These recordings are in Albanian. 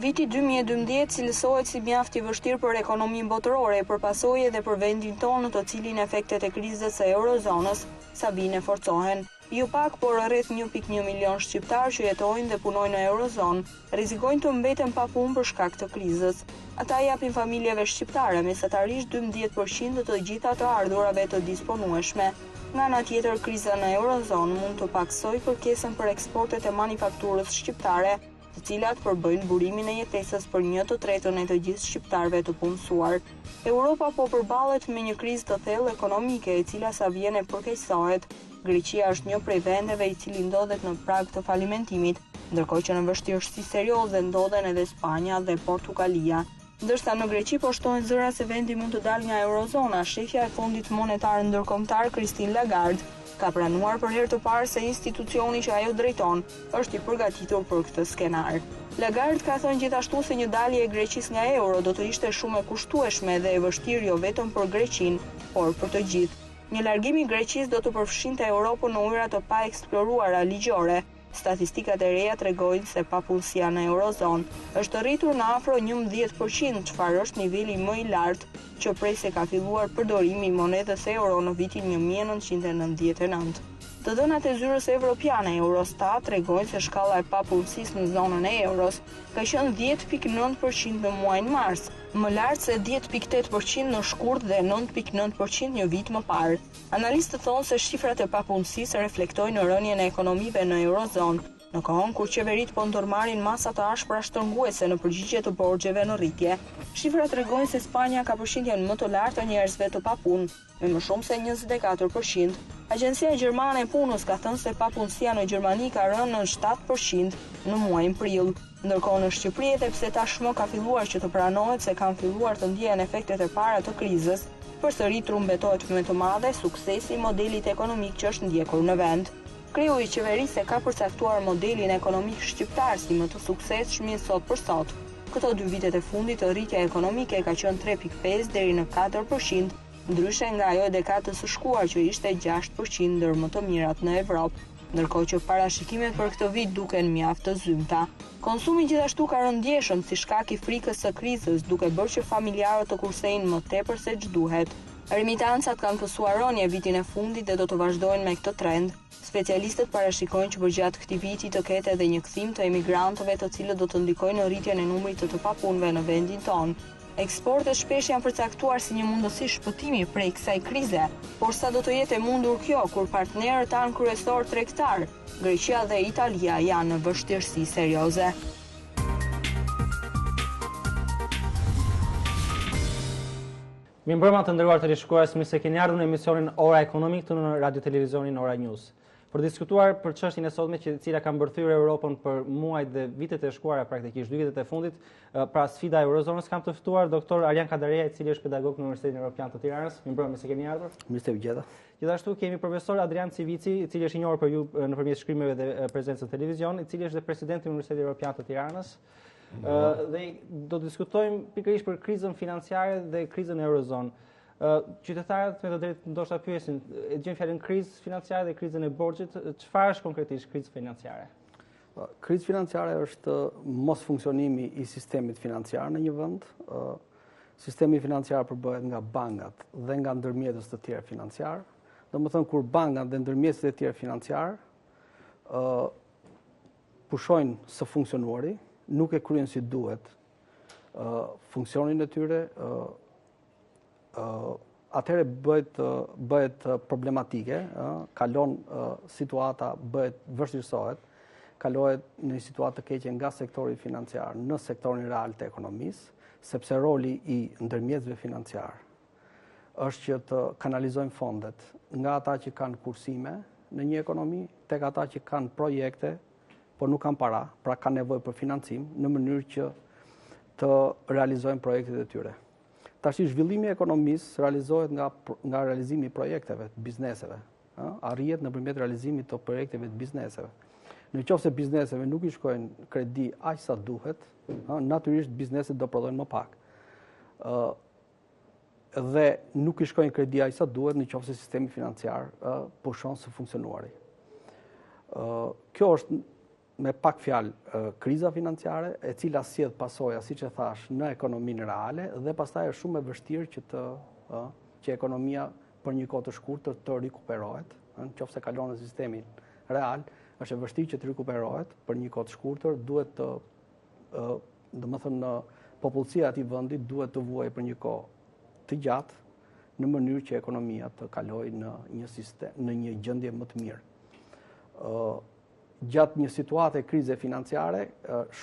Viti 2012 cilësohet si mjaft i vështirë për ekonominë botërore, për pasojë dhe për vendin tonë, të cilin efektet e krizës së eurozonës sa vijnë forcohen. Jo pak, por rreth 1.1 milion shqiptar që jetojnë dhe punojnë në eurozonë rrezikojnë të mbeten pa punë për shkak të krizës. Ata japin familjeve shqiptare mesatarisht 12% të gjitha të ardhurave të disponueshme. Nga ana tjetër, kriza në eurozonë mund të paksojë kërkesën për eksportet e manifakturës shqiptare, të cilat përbëjnë burimin e jetesës për 1/3 e të gjithë shqiptarëve të punësuar. Europa po përballet me një krizë të thellë ekonomike, e cila sa vjen e përkeqësohet. Greqia është një prej vendeve i cili ndodhet në prag të falimentimit, ndërkohë që në vështirësi serioze ndodhen edhe Spanja dhe Portugalia. Ndërsa në Greqi po shtohen zëra se vendi mund të dalë nga eurozona, shefja e Fondit Monetar Ndërkombëtar Christine Lagarde ka pranuar për herë të parë se institucioni që ajo drejton është i përgatitur për këtë skenar. Lagarde ka thënë gjithashtu se një dalje e Greqisë nga euro do të ishte shumë e kushtueshme dhe e vështirë jo vetëm për Greqinë, por për të gjithë. Një largim i Greqisë do të përfshinte Europën në ujëra të pa eksploruara ligjore. Statistikat e reja tregojnë se papunësia në eurozonë është rritur në afro 11%, çfarë është niveli më i lartë që prej se ka filluar përdorimi i monedhës euro në vitin 1999. Të dhënat e zyrës evropiane Eurostat tregojnë se shkalla e papunësisë në zonën e euros ka qenë 10.9% në muajin mars, më lart se 10.8% në shkurt dhe 9.9% një vit më parë. Analistët thonë se shifrat e papunësisë reflektojnë rënien e ekonomive në eurozonë, në kohën kur qeveritë po ndërmarrin masa të ashpra shtrënguese në përgjigje të borxheve në rritje. Shifrat tregojnë se Spanja ka përqindjen më të lartë të njerëzve të papunë, me më shumë se 24%. Agjencia Gjermane e Punës ka thënë se papunësia në Gjermani ka rënë në 7% në muajin prill. Ndërkohë në Shqipëri, edhe pse tashmë ka filluar që të pranohet se kanë filluar të ndihen efektet e para të krizës, përsëri trumbetohet me të madhe suksesi i modelit ekonomik që është ndjekur në vend. Kreu i qeverisë ka përcaktuar modelin ekonomik shqiptar si më të suksesshëm sot për sot. Këto 2 vitet e fundit rritja ekonomike ka qenë 3.5 deri në 4%, ndryshe nga ajo e dekadës së shkuar që ishte 6% ndër më të mirat në Evropë, ndërkohë që parashikimet për këtë vit duken mjaft të zymta. Konsumi gjithashtu ka rënë ndjeshëm si shkak i frikës së krizës, duke bërë që familjarët të kursejnë më tepër se ç'duhet. Remitancat kanë pësuar rënje vitin e fundit dhe do të vazhdojnë me këtë trend. Specialistët parashikojnë që përgjatë këtij viti të ketë edhe një kthim të emigrantëve, të cilët do të ndikojnë në rritjen e numrit të papunëve në vendin tonë. Eksportet shpesh janë përcaktuar si një mundësi shpëtimi prej kësaj krize, por sa do të jetë e mundur kjo kur partnerët tanë kryesor tregtar, Greqia dhe Italia, janë në vështirësi serioze. Mirëmbrëma të nderuar teleshikues, mirë se keni ardhur në emisionin Ora Ekonomik të në Radio Televizionin Ora News. Për diskutuar për çështjen e sotme që cila ka mbërthyer Europën për muajt dhe vitet e shkuara, praktikisht 2 vitet e fundit, pra sfida e eurozonës, kam të ftuar doktor Arjan Kadareja, i cili është pedagog në Universitetin Evropian të Tiranës. Mirëmbrëma, se keni ardhur. Mirë se u gjeta. Gjithashtu kemi profesor Adrian Civici, i cili është i njohur për ju nëpërmjet shkrimeve dhe prezencës në televizion, i cili është dhe presidenti i Universitetit Evropian të Tiranës. Dhe do të diskutojmë pikërisht për krizën financiare dhe krizën e eurozonë. Qytetarët me të drejtë ndoshta pyesin, e gjejnë fjalën krizë financiare dhe krizën e borxhit, çfarë është konkretisht krizë financiare? Krizë financiare është mos funksionimi i sistemit financiar në një vend. Sistemi financiar përbëhet nga bankat dhe nga ndërmjetës të tjerë financiar. Domethënë kur bankat dhe ndërmjetësit e tjerë financiar pushojnë së funksionuari, nuk e kryen si duhet funksionin e tyre, atëherë bëhet problematike, kalon situata, vështirësohet, kalohet në një situatë të keqe nga sektori financiar në sektorin real të ekonomisë, sepse roli i ndërmjetësve financiar është që të kanalizojnë fondet nga ata që kanë kursime në një ekonomi tek ata që kanë projekte, por nuk kanë para, pra kanë nevojë për financim në mënyrë që të realizojnë projektet e tyre. Tash zhvillimi i ekonomisë realizohet nga realizimi i projekteve të bizneseve. Arrihet nëpërmjet realizimit të projekteve të bizneseve. Në qoftë se bizneseve nuk i shkojnë kredi aq sa duhet, natyrisht bizneset do prodhojnë më pak. Dhe nuk i shkojnë kredi aq sa duhet në qoftë se sistemi financiar pushon së funksionuari. Kjo është me pak fjalë kriza financiare, e cila sjell pasoja, siç e thash, në ekonominë reale dhe pastaj është shumë e vështirë që ekonomia për një kohë të shkurtër të rikuperohet, nëse kalon në sistemin real, është e vështirë që të rikuperohet për një kohë të shkurtër, duhet të domethënë popullsia e atij vendi duhet të vuajë për një kohë të gjatë në mënyrë që ekonomia të kalojë në një gjendje më të mirë. Gjatë një situate krize financiare,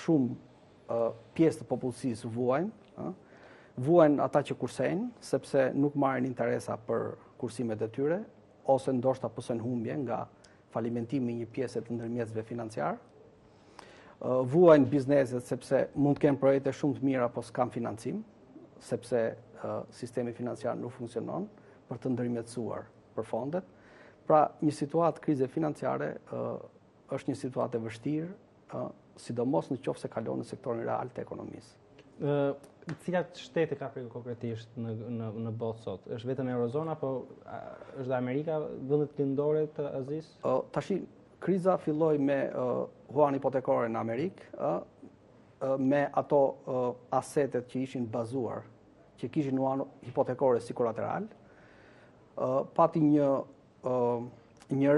shumë pjesë të popullsisë vuajnë ata që kursejnë, sepse nuk marrin interesa për kursimet e tyre, ose ndoshta pësën humbje nga falimentimi një pjesë të ndërmjetësve financiar. Vuajnë bizneset sepse mund të kenë projekte shumë të mira, po s'kan financim, sepse sistemi financiar nuk funksionon për të ndërmjetësuar për fondet. Pra, një situatë krize financiare është një situatë e vështirë, sidomos në qoftë se kalon në sektorin real të ekonomisë. Cilat shtete ka Afrika konkretisht në botë sot? Është vetëm Eurozona, apo është dhe Amerika, vendet lindore të Azisë? Tashi, kriza filloi me huan hipotekore në Amerikë, me ato asetet që ishin bazuar, që kishin huan hipotekore si kolateral, pati një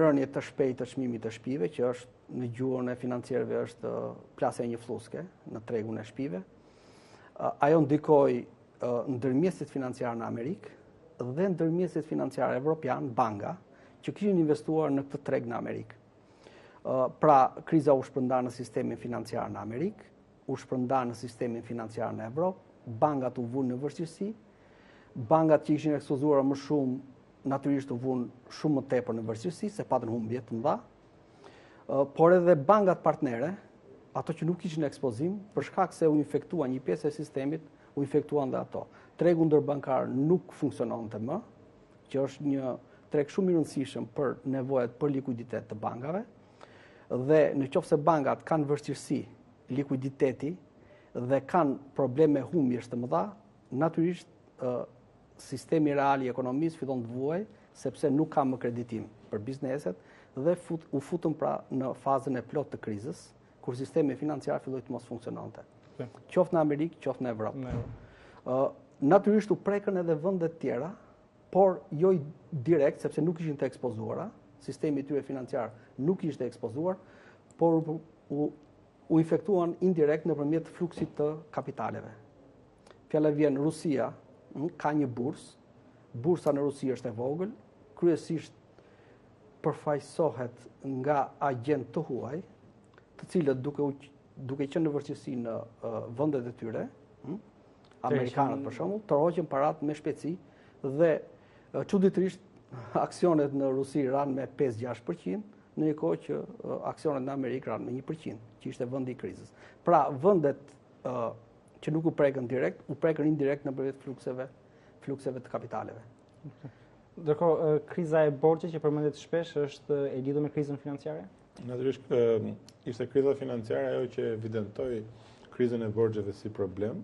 rënje të shpejtë të çmimit të shtëpive, që është në gjuhën e financierëve është plasja njëfllueske në tregun e shtëpive. Ajo ndikoi ndërmjetësit financiar në Amerikë dhe ndërmjetësit financiar evropian, banka, që kishin investuar në këtë treg në Amerikë. Pra, kriza u shpërnda në sistemin financiar në Amerikë, u shpërnda në sistemin financiar në Evropë, bankat u vunë në vështirësi, bankat që ishin ekspozuar më shumë, natyrisht u vunë shumë më tepër në vështirësi, se patën humbje të mëdha, por edhe bankat partnere, ato që nuk kishin ekspozim, për shkak se u infektuan një pjesë e sistemit, u infektuan dhe ato. Tregu ndërbankar nuk funksiononte më, që është një treg shumë i rëndësishëm për nevojat për likuiditet të bankave, dhe në qoftë se bankat kanë vështirësi likuiditeti dhe kanë probleme humbjesh të mëdha, natyrisht sistemi real i ekonomisë fillon të vuajë, sepse nuk ka më kreditim për bizneset dhe u futën pra në fazën e plot të krizës, kur sistemi financiar filloi të mos funksiononte. Qoftë në Amerikë, qoftë në Evropë. Natyrisht u prekën edhe vendet tjera, por jo direkt, sepse nuk ishin të ekspozuara, sistemi i tyre financiar nuk ishte ekspozuar, por u infektuan indirekt nëpërmjet fluksit të kapitaleve. Fjala vjen Rusia, ka një bursë, bursa në Rusi është e vogël, kryesisht përfaqësohet nga agent të huaj, të cilët duke qenë në vështirësi në vendet e tyre, amerikanët për shembull, tërhoqën parat me shpejtësi dhe çuditërisht aksionet në Rusi ranë me 5-6%, në një kohë që aksionet në Amerikë ranë me 1%, që ishte vendi i krizës. Pra, vendet që nuk u prekën direkt, u prekën indirekt nëpërmjet flukseve të kapitaleve. Ndërkohë, kriza e borxhit që përmendet shpesh është e lidhur me krizën financiare? Natyrisht ishte kriza financiare ajo që evidentoi krizën e borxheve si problem,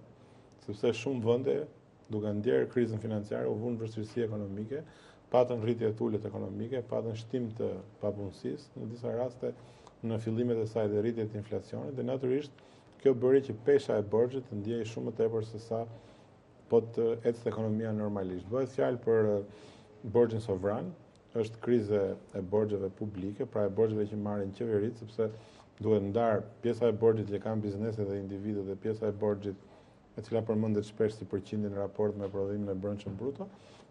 sepse shumë vende, duke ndjerë krizën financiare, u vunë vështirësi ekonomike, patën rritje të ulët ekonomike, patën shtim të papunësisë, në disa raste në fillimet e saj dhe rritje të inflacionit, dhe natyrisht kjo bëri që pesha e borxhit të ndiej shumë më tepër se sa po të ecë ekonomia normalisht. Bëhet fjalë për borxhin sovran, është krize e borxheve publike, pra e borxheve që marrin qeveritë, sepse duhet ndar pjesa e borxhit që kanë bizneset dhe individët dhe pjesa e borxhit e cila përmendet shpesh si përqindje në raport me prodhimin e brendshëm bruto,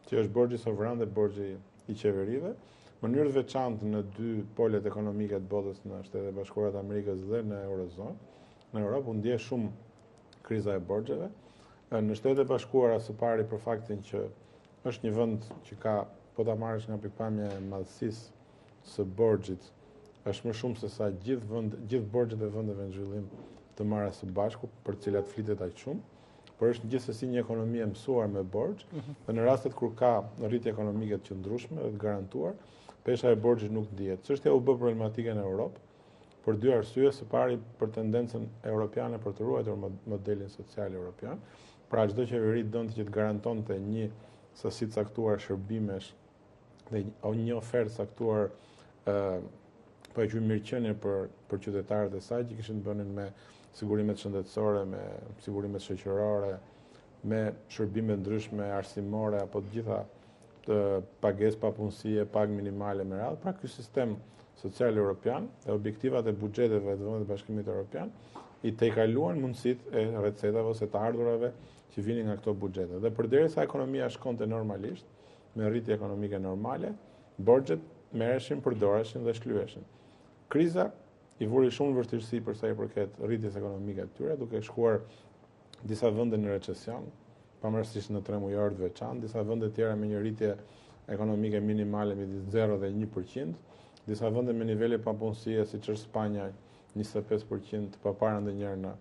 që është borxhi sovran dhe borxhi i qeverive. Në mënyrë të veçantë në dy polet ekonomike të botës, në Shtetet e Bashkuara të Amerikës dhe në Eurozonë, në Europë u ndjeh shumë kriza e borxheve. Në Shtetet e Bashkuara së pari për faktin që është një vend që ka, po ta marrësh nga pikpamja e madhësisë së borxhit, është më shumë se sa gjithë borxhet e vendeve në zhvillim të marra së bashku, për të cilat flitet aq shumë, por është gjithsesi një ekonomi e mësuar me borxh, dhe në rastet kur ka rritje ekonomike të qëndrueshme dhe të garantuar, pesha e borxhit nuk ndihet. Çështja u bë problematike në Europë për dy arsye, së pari për tendencën europiane për të ruajtur modelin social europian. Pra çdo qeveri donte që të garantonte një sasi të caktuar shërbimesh dhe një ofertë caktuar po e quajmë mirëqenie për qytetarët e saj që kishin bënin me sigurimet shëndetësore, me sigurimet shoqërore, me shërbime ndryshme arsimore apo të gjitha të pagesë pa punësie, pagë minimale me radhë. Pra ky sistem social evropian dhe objektivat e buxheteve të vendit të Bashkimit Evropian i tejkaluan mundësitë e recetave ose të ardhurave që vinin nga këto buxhete. Dhe përderisa ekonomia shkonte normalisht, me rritje ekonomike normale, borxhet merreshin, përdoreshin dhe shlyheshin. Kriza i vuri shumë vështirësi për sa i përket rritjes ekonomike të tyre, duke shkuar disa vende në recesion, pavarësisht në 3 mujorë të veçantë, disa vende tjera me një rritje ekonomike minimale midis 0 dhe 1%, disa vende me nivele papunësie siç është Spanja 25% pa parë ndonjëherë në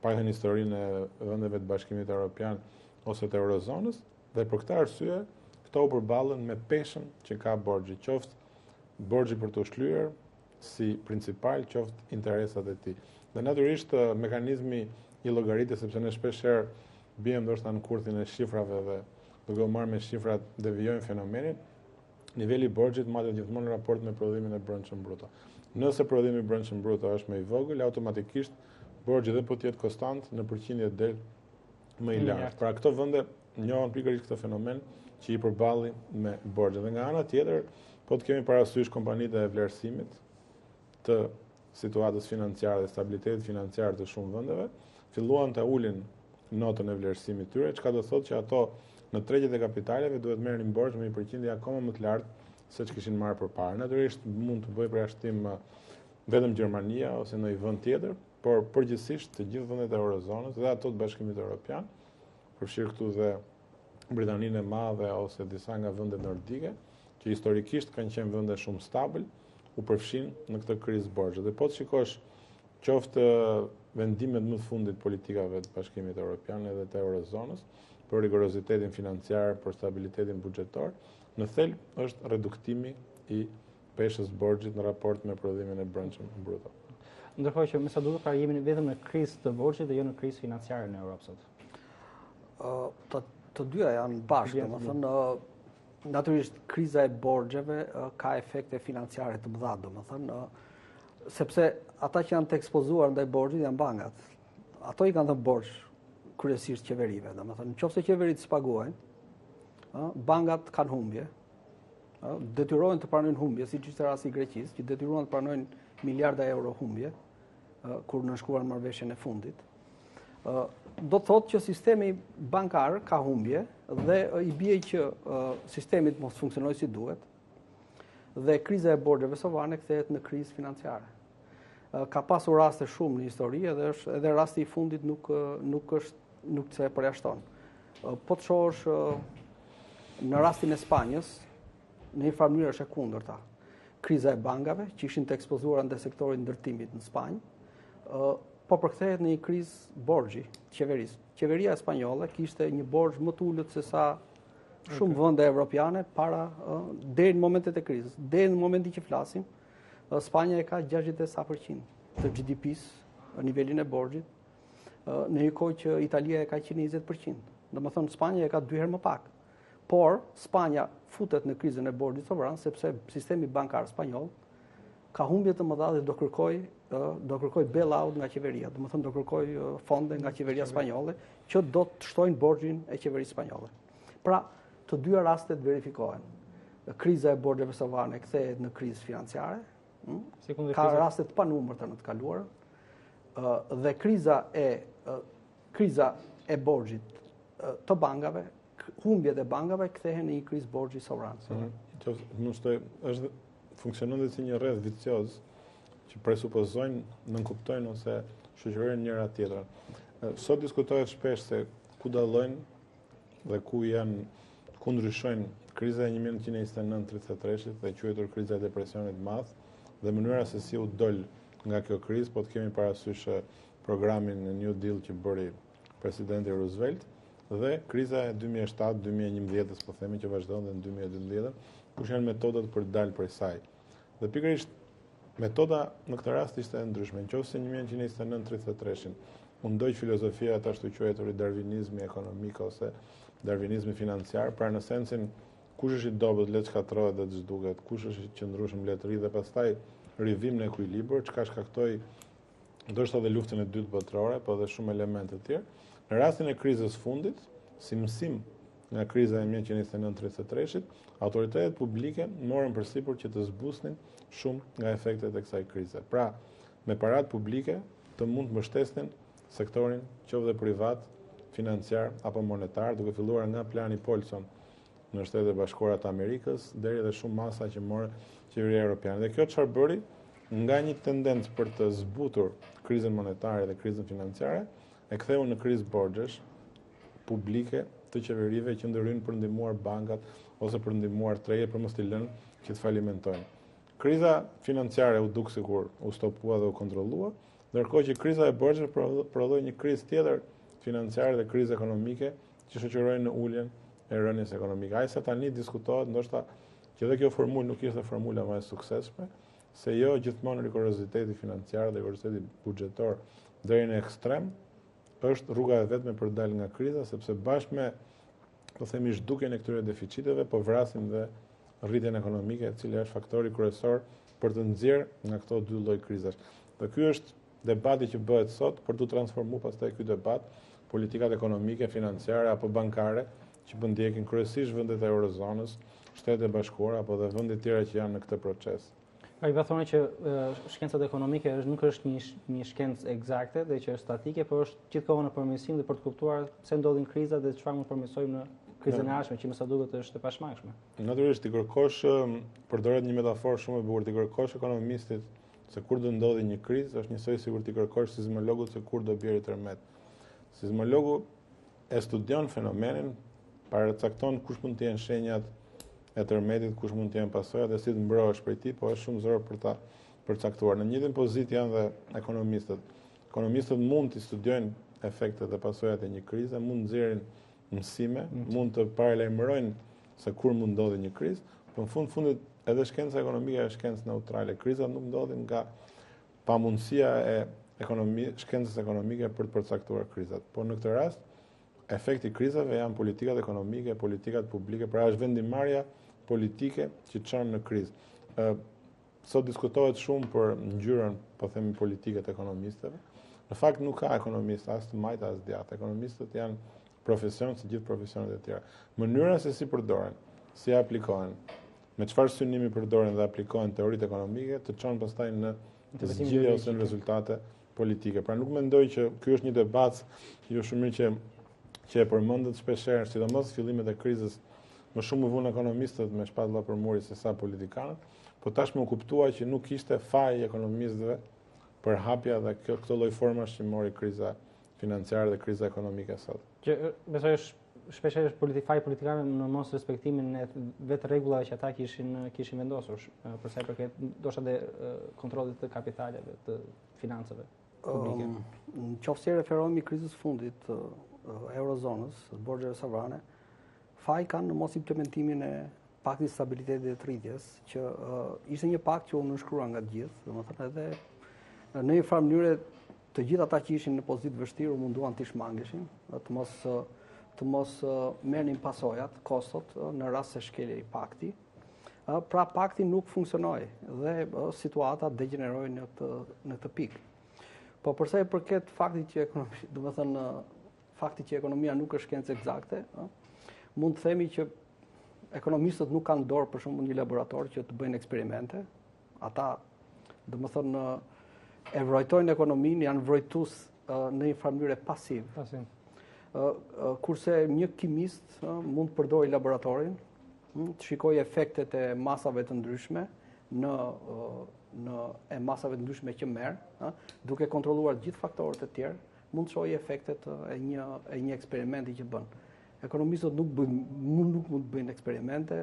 paktën historinë e vendeve të Bashkimit Evropian ose të Eurozonës, dhe për këtë arsye këto u përballen me peshën që ka borxhi, qoftë borxhi për të shlyer si principal, qoftë interesat e tij. Dhe natyrisht mekanizmi i llogaritjes, sepse ne shpeshherë biem ndoshta në kurthin e shifrave dhe duke u marrë me shifrat devijojmë fenomenin, niveli i borxhit matet gjithmonë në raport me prodhimin e brendshëm bruto. Nëse prodhimi i brendshëm bruto është më i vogël, automatikisht borxhi dhe po të jetë konstant në përqindje del më i lartë. Pra këto vende njohin pikërisht këtë fenomen që i përballi me borxhe. Dhe nga ana tjetër, po të kemi parasysh kompanitë e vlerësimit të situatës financiare dhe stabilitetit financiar të shumë vendeve, filluan të ulin notën e vlerësimit tyre, çka do thotë që ato në tregjet e kapitaleve duhet merrin borxh me një përqindje akoma më të lartë se që kishin marrë përpara. Natyrisht mund të bëjë përjashtim vetëm Gjermania ose në një vend tjetër, por përgjithsisht të gjithë vendet e Eurozonës dhe ato të Bashkimit Evropian, përfshirë këtu dhe Britaninë e Madhe ose disa nga vendet nordike, që historikisht kanë qenë vende shumë stabil, u përfshin në këtë krizë borxhe. Dhe po të shikosh qoftë vendimet më të fundit politikave të Bashkimit Evropian edhe të Eurozonës, për rigorozitetin financiar, për stabilitetin buxhetor, në thelb është reduktimi i peshës borxhit në raport me prodhimin e brendshëm bruto. Ndërkohë që me sa duket pra jemi vetëm në krizë të borxhit dhe jo në krizë financiare në Europë sot. Të dyja janë bashkë, domethënë natyrisht kriza e borxheve ka efekte financiare të mëdha, domethënë sepse ata që janë të ekspozuar ndaj borxhit janë bankat. Ato i kanë dhënë borxh kryesisht qeverive, domethënë nëse qeveritë s'paguajnë, bankat kanë humbje, detyrohen të pranojnë humbje, siç ishte rasti i Greqisë, që detyruan të pranojnë miliarda euro humbje kur nënshkruan marrëveshjen e fundit. Do të thotë që sistemi bankar ka humbje dhe i bie që sistemi mos funksionojë si duhet dhe kriza e borxheve sovrane kthehet në krizë financiare. Ka pasur raste shumë në histori dhe është edhe rasti i fundit nuk se përjashton. Po të shohësh në rastin e Spanjës, në një farë mënyrë është e kundërta. Kriza e bankave që ishin të ekspozuara ndaj sektorit ndërtimit në Spanjë, po përkthehet në një krizë borxhi qeverisë. Qeveria e spanjolle kishte një borxh më të ulët se sa shumë vende evropiane para deri në momentet e krizës. Deri në momentin që flasim, Spanja e ka 60% të GDP-s nivelin e borxhit, në një kohë që Italia e ka 120%. Domethënë Spanja e ka 2 herë më pak. Por Spanja futet në krizën e borxhit sovran sepse sistemi bankar spanjoll ka humbje të mëdha dhe do kërkoj bail-out nga qeveria, domethënë do kërkoj fonde nga qeveria spanjolle që do të shtojnë borxhin e qeverisë spanjolle. Pra, të dyja rastet verifikohen. Kriza e borxheve sovrane kthehet në krizë financiare, ka raste të panumërta në të kaluar, dhe kriza e borxhit të bankave, humbjet e bankave kthehen në një krizë borxhi sovran. Është funksionon dhe si një rreth vicioz që presupozojnë, nënkuptojnë ose shoqërojnë njëra tjetrën. Sot diskutohet shpesh se ku dallojnë dhe ku ndryshojnë kriza e 1929-33 dhe quajtur kriza e depresionit madh dhe mënyra se si u dol nga kjo krizë, po të kemi parasysh programin New Deal që bëri presidenti Roosevelt dhe kriza e 2007-2011, po themi që vazhdon dhe në 2012, kush janë metodat për të dalë prej saj. Dhe pikërisht metoda në këtë rast ishte e ndryshme. Nëse 1929-33 u ndoj filozofia të ashtu quajtur darvinizmi ekonomik ose darvinizmi financiar, pra në sensin kush është i dobët le të shkatërrohet dhe të zhduket, kush është i qëndrueshëm le të rri dhe pastaj rrivim në ekuilibër, çka shkaktoi ndoshta edhe luftën e dytë botërore, po edhe shumë elemente të tjerë. Në rastin e krizës fundit, si mësim nga kriza e 1929-33, autoritetet publike morën përsipër që të zbusnin shumë nga efektet e kësaj krize. Pra, me parat publike të mund të mbështesnin sektorin qoftë privat, financiar apo monetar, duke filluar nga plani Paulson në Shtetet e Bashkuara të Amerikës deri dhe shumë masa që morë qeveria europiane. Dhe kjo çfarë bëri? Nga një tendencë për të zbutur krizën monetare dhe krizën financiare, e ktheu në krizë borxhesh publike të qeverive që ndërhyjnë për ndihmuar bankat ose për ndihmuar trejet për mos t'i lënë që të falimentojnë. Kriza financiare u duk sikur u stopua dhe u kontrollua, ndërkohë që kriza e borxheve prodhoi një krizë tjetër financiare dhe krizë ekonomike që shoqërojnë në uljen e rënies ekonomike. Ai sa tani diskutohet ndoshta që edhe kjo formulë nuk ishte formula më e suksesshme, se jo gjithmonë rigoroziteti financiar dhe rigoroziteti buxhetor deri në ekstrem është rruga e vetme për të dalë nga kriza, sepse bashkë me, po themi, zhdukjen e këtyre deficiteve, po vrasim dhe rritjen ekonomike, e cila është faktori kryesor për të nxjerrë nga këto dy lloj krizash. Dhe ky është debati që bëhet sot për të transformuar pastaj ky debat politikat ekonomike, financiare apo bankare që po ndjekin kryesisht vendet e eurozonës, Shtetet e Bashkuara apo dhe vende tjera që janë në këtë proces. Ai va thonë që shkencat ekonomike nuk është një shkencë eksakte dhe që është statike, por është gjithkohë në përmirësim dhe për të kuptuar pse ndodhin krizat dhe çfarë mund të përmirësojmë në krizën e ardhshme, që më sa duket është e pashmangshme. Natyrisht, ti kërkosh, përdoret një metaforë shumë e bukur, ti kërkosh ekonomistit se kur do ndodhi një krizë, është njësoj sikur ti kërkosh sismologut se kur do bjerë tërmet. Sismologu e studion fenomenin, paracakton kush mund të jenë shenjat e tërmetit, kush mund të jenë pasojat dhe si të mbrohesh prej tij, po është shumë zor për ta përcaktuar. Në njëjtën pozitë janë dhe ekonomistët. Ekonomistët mund të studiojnë efektet dhe pasojat e një krize, mund të nxjerrin mësime, mund të paralajmërojnë se kur mund ndodhi një krizë, por në fundit edhe shkenca ekonomike është shkencë neutrale. Krizat nuk ndodhin nga pamundësia e shkencës ekonomike për të përcaktuar krizat. Por në këtë rast, efekti krizave janë politikat ekonomike, politikat publike, pra është vendimarrja politike që çon në krizë. Sot diskutohet shumë për ngjyrën, po themi, politike të ekonomistëve. Në fakt nuk ka ekonomist as të majt as djathtë. Ekonomistët janë profesion si gjithë profesionet e tjera. Mënyra se si përdoren, si aplikohen, me çfarë synimi përdoren dhe aplikohen teoritë ekonomike, të çon pastaj në zgjidhje ose në rezultate politike. Pra nuk mendoj që ky është një debat jo shumë mirë që e përmendet shpeshherë, sidomos fillimet e krizës, më shumë u vënë ekonomistët me shpatlla për muri se sa politikanët, po tashmë u kuptua që nuk ishte faj ekonomistëve për hapja dhe këto lloj formash që mori kriza financiare dhe kriza ekonomike sot. Që besoj është shpeshherë faj politikanë në mos respektimin e vetë rregullave që ata kishin vendosur, për sa i përket ndoshta dhe kontrollit të kapitaleve, të financave publike. Në qoftë se referohemi krizës fundit eurozonës, borxheve sovrane, faj kanë në mos implementimin e paktit stabilitetit dhe të rritjes, që ishte një pakt që u nënshkrua nga të gjithë, domethënë edhe në një farë mënyrë të gjithë ata që ishin në pozitë vështirë u munduan të shmangeshin, të mos merrnin pasojat, kostot në rast se shkelej pakti. Pra pakti nuk funksionoi dhe situata degeneroi në këtë pikë. Po përsa i përket faktit që ekonomia nuk është shkencë eksakte, mund të themi që ekonomistët nuk kanë dorë për shembull një laborator që të bëjnë eksperimente. Ata, domethënë, e vrojtojnë ekonominë, janë vrojtues në një farë mënyrë pasiv. Kurse një kimist mund të përdorë laboratorin, të shikojë efektet e masave të ndryshme e masave të ndryshme që merr, duke kontrolluar gjithë faktorët e tjerë, mund të shohë efektet e një eksperimenti që bën. Ekonomistët nuk mund të bëjnë eksperimente,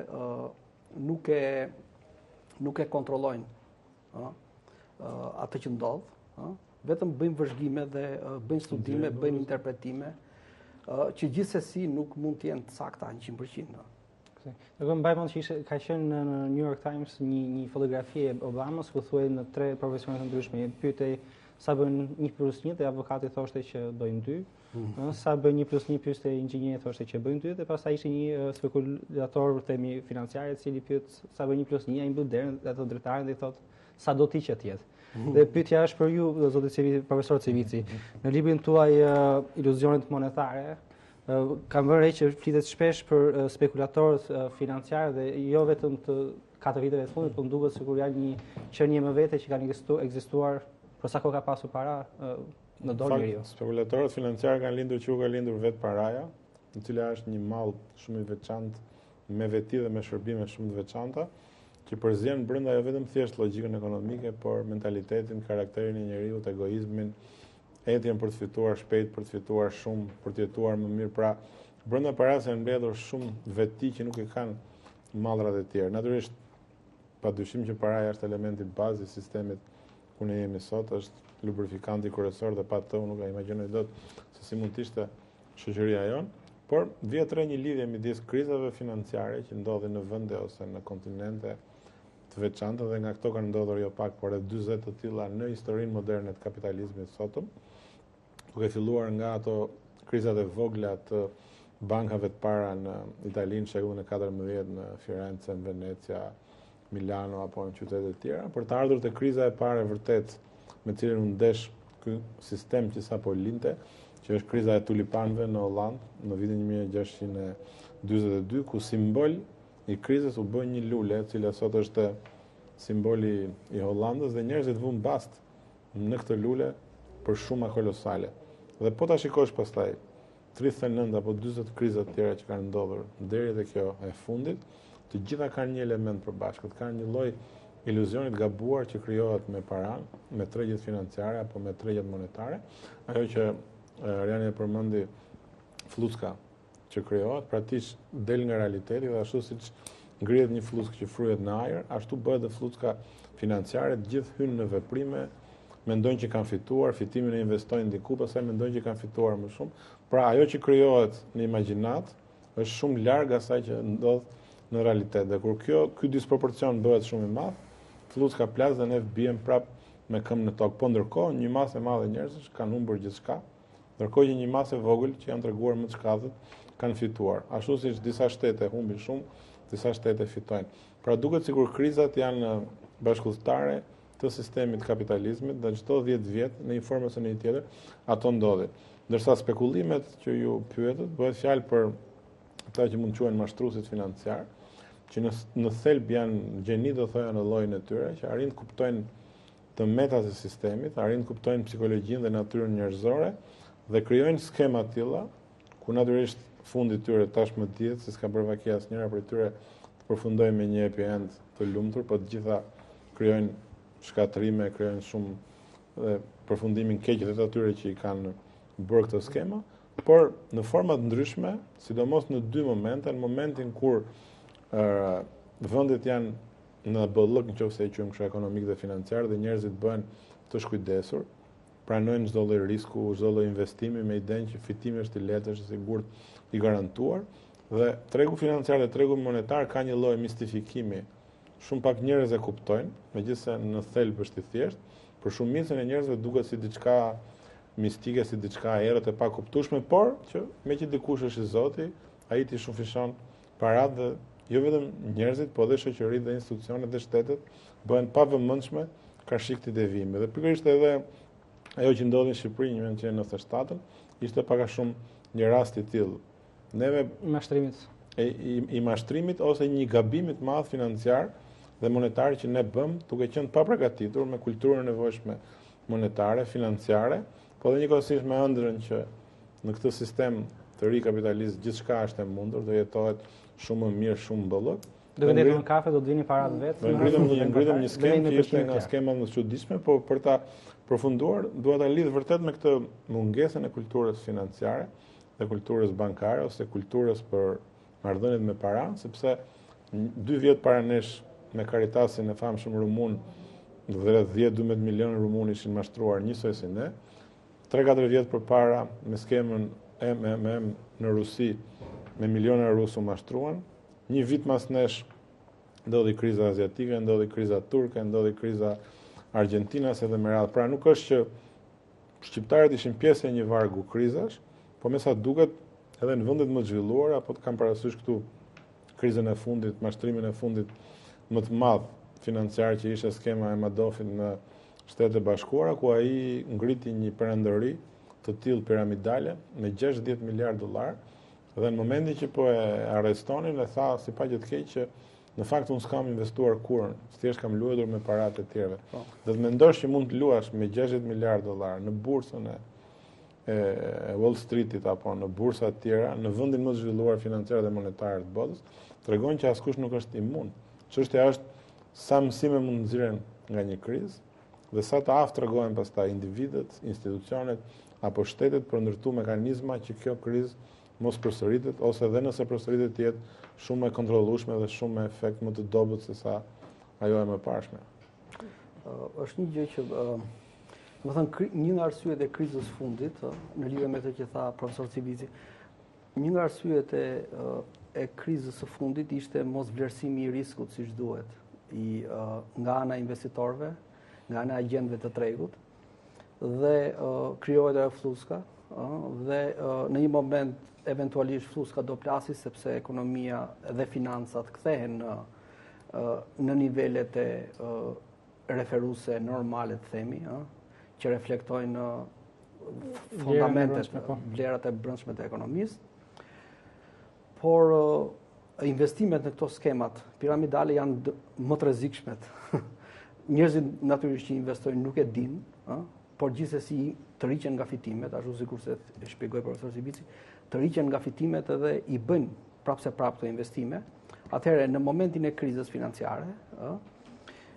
nuk e kontrollojnë atë që ndodh, vetëm bëjnë vëzhgime dhe bëjnë studime, bëjnë interpretime, që gjithsesi nuk mund të jenë të sakta 100%. Dhe mbaj mend që ka qenë në New York Times një fotografi e Obamës ku thuhej në 3 profesione të ndryshme. Pyetej sa bën 1+1 dhe avokati thoshte që bëjnë 2. Sa bën 1+1 pyeste inxhinieri thoshte që bëjnë 2 dhe pastaj ishte një spekulator themi financiar i cili pyet sa bën 1+1, ai mbyll derën ato drejtarin dhe i thotë sa do t'i që tjetë. Dhe pyetja është për ju, zoti profesor Civici, në librin tuaj Iluzionet monetare, kam vënë re që flitet shpesh për spekulatorët financiarë dhe jo vetëm të 4 viteve të fundit, por duket sikur janë një qenie më vete që kanë ekzistuar për sa kohë ka pasur para në dorë njeriu. Spekulatorët financiarë kanë lindur që u ka lindur vetë paraja, në cila është një mall shumë i veçantë me veti dhe me shërbime shumë të veçanta, që përzien brenda jo vetëm thjesht logjikën ekonomike, por mentalitetin, karakterin e njeriut, egoizmin, etjen për të fituar shpejt, për të fituar shumë, për të jetuar më mirë. Pra, brenda parasë janë mbledhur shumë veti që nuk e kanë mallrat e tjerë. Natyrisht, padyshim që paraja është elementi bazë i sistemit ku ne jemi sot, është lubrifikanti kryesor dhe pa të nuk e imagjinoj dot se si mund të ishte shoqëria jonë. Por vjet re një lidhje midis krizave financiare që ndodhin në vende ose në kontinente të veçanta dhe nga këto kanë ndodhur jo pak, por edhe 40 të tilla në historinë moderne të kapitalizmit sotëm, duke filluar nga ato krizat e vogla të bankave të para në Italinë shekullin e 14 në Firenze, në Venecia, Milano apo në qytete të tjera, për të ardhur te kriza e parë vërtet me cilën u ndesh ky sistem që sapo linte, që është kriza e tulipanëve në Hollandë në vitin 1642, ku simbol i krizës u bë një lule, e cila sot është simboli i Hollandës dhe njerëzit vun bast në këtë lule për shuma kolosale. Dhe po ta shikosh pastaj 39 apo 40 kriza të tjera që kanë ndodhur deri te kjo e fundit, të gjitha kanë një element përbashkët, kanë një lloj iluzionit gabuar që krijohet me paran, me tregjet financiare apo me tregjet monetare. Ajo që Riani e përmendi, fluska që krijohet, praktikisht del nga realiteti dhe ashtu siç ngrihet një fluskë që fryhet në ajër, ashtu bëhet dhe fluska financiare, të gjithë hynë në veprime, mendojnë që kanë fituar, fitimin e investojnë diku, pastaj mendojnë që kanë fituar më shumë. Pra ajo që krijohet në imagjinat është shumë larg asaj që ndodh në realitet. Dhe kur ky disproporcion bëhet shumë i madh, fluska plas dhe ne bien prap me këmbë në tokë. Po ndërkohë një masë e madhe njerëzish kanë humbur gjithçka, ndërkohë që një masë e vogël që janë treguar më të shkallët kanë fituar. Ashtu siç disa shtete humbin shumë, disa shtete fitojnë. Pra duket sikur krizat janë bashkëdhëtare të sistemit kapitalizmit dhe çdo 10 vjet në një formë ose në një tjetër ato ndodhin. Ndërsa spekullimet që ju pyetët bëhet fjalë për ata që mund të quhen mashtruesit financiar, që në thelb janë gjeni do thoya në llojin e tyre, që arrin të kuptojnë të metat e sistemit, arrin të kuptojnë psikologjinë dhe natyrën njerëzore dhe krijojnë skema të tilla ku natyrisht fundi i tyre tashmë dihet se s'ka bërë vaki asnjëra prej tyre të përfundojë me një happy end të lumtur, por të gjitha krijojnë shkatrime, krijojnë shumë dhe përfundimin keq të atyre që i kanë bërë këtë skema, por në forma të ndryshme, sidomos në dy momente, në momentin kur vendet janë në bollëk nëse e quajmë kështu ekonomik dhe financiar dhe njerëzit bëhen të shkujdesur, pranojnë çdo lloj risku, çdo lloj investimi me idenë që fitimi është i lehtë, është i sigurt, i garantuar, dhe tregu financiar dhe tregu monetar ka një lloj mistifikimi. Shumë pak njerëz e kuptojnë, megjithëse në thelb është i thjeshtë, për shumicën e njerëzve duket si diçka mistike, si diçka errët e pakuptueshme, por që me që dikush është i Zoti, ai ti shufishon paratë dhe jo vetëm njerëzit, por edhe shoqëritë dhe institucionet dhe shtetet bëhen pa vëmendshme karshi këtij devijimi. Dhe pikërisht edhe ajo që ndodhi në Shqipëri në 1997 ishte pak a shumë një rast i tillë. Neve i mashtrimit ose një gabimit madh financiar dhe monetar që ne bëm duke qenë pa përgatitur me kulturën e nevojshme monetare, financiare, po dhe njëkohësisht me ëndrrën që në këtë sistem të ri kapitalist gjithçka është e mundur, do jetohet shumë më mirë, shumë bollok. Do të ndërtojmë kafe, do të vini paratë vetë. Ngritëm një skemë që ishte nga skema më çuditshme, por për ta përfunduar, dua ta lidh vërtet me këtë mungesën e kulturës financiare dhe kulturës bankare ose kulturës për marrëdhëniet me para, sepse 2 vjet para nesh me Caritasin e famshëm rumun, rreth 10-12 milionë rumun ishin mashtruar njësoj si ne. 3-4 vjet përpara me skemën MMM në Rusi, me miliona rusë u mashtruan. Një vit mas nesh ndodhi kriza aziatike, ndodhi kriza turke, ndodhi kriza argentinase dhe me radhë. Pra nuk është që shqiptarët ishin pjesë e një vargu krizash, po me sa duket edhe në vendet më të zhvilluara, apo të kam parasysh këtu krizën e fundit, mashtrimin e fundit më të madh financiar që ishte skema e Madoffit në Shtetet e Bashkuara, ku ai ngriti një perëndëri të tillë piramidale me 60 miliard dollar, dhe në momentin që po e arrestonin, e tha si pa gjë të keq që në fakt unë s'kam investuar kurrë, thjesht kam luajtur me paratë e tjerëve. Dhe të mendosh që mund të luash me 60 miliard dollar në bursën e Wall Streetit apo në bursa të tjera, në vendin më të zhvilluar financiar dhe monetar të botës, tregon që askush nuk është imun. Çështja është sa mësime mund nxirren nga një krizë dhe sa të aftë tregojnë pastaj individët, institucionet apo shtetet për ndërtu mekanizma që kjo krizë mos përsëritet, ose edhe nëse përsëritet të jetë shumë e kontrollueshme dhe shumë me efekt më të dobët se sa ajo e mëparshme. Është një gjë që më thënë, një nga arsyet e krizës fundit, në lidhje me të që tha profesor Civici, një nga arsyet e krizës së fundit ishte mos vlerësimi i riskut siç duhet, nga ana e investitorëve, nga ana e agjentëve të tregut, dhe krijohet ajo fluska, dhe në një moment eventualisht fluska do plasi sepse ekonomia dhe financat kthehen në nivelet e referuese normale të themi, që reflektojnë fundamentet, vlerat e brendshme të ekonomisë. Por investimet në këto skemat piramidale janë më të rrezikshme. Njerëzit natyrisht që investojnë nuk e dinë, por gjithsesi të rriqen nga fitimet, ashtu sikurse e shpjegoi profesor Civici, të rriqen nga fitimet edhe i bëjnë prapse prap të investime. Atëherë në momentin e krizës financiare,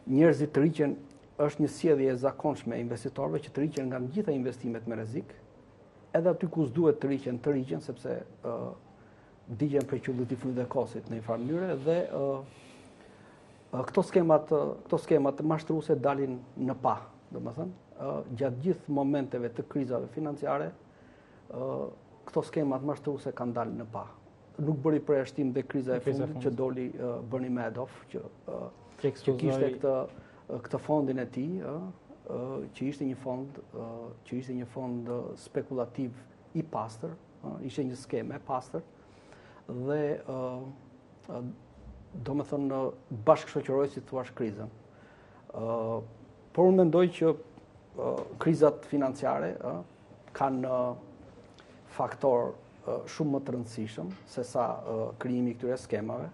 njerëzit të rriqen, është një sjellje e zakonshme e investitorëve që të rriqen nga të gjitha investimet me rrezik, edhe aty ku s'duhet të rriqen sepse digjen për qylliti fluid dhe kosit në një farë mënyrë, dhe këto skemat mashtruese dalin në pa, domethënë, gjatë gjithë momenteve të krizave financiare, këto skemat mashtruese kanë dalë në pa. Nuk bëri përjashtim dhe kriza e fundit që doli Bernie Madoff, që kishte këtë fondin e tij, që ishte një fond spekulativ i pastër, ishte një skemë e pastër, dhe domethënë bashkëshoqëroi si thua krizën. Por unë mendoj që krizat financiare kanë faktor shumë më të rëndësishëm se sa krijimi i këtyre skemave,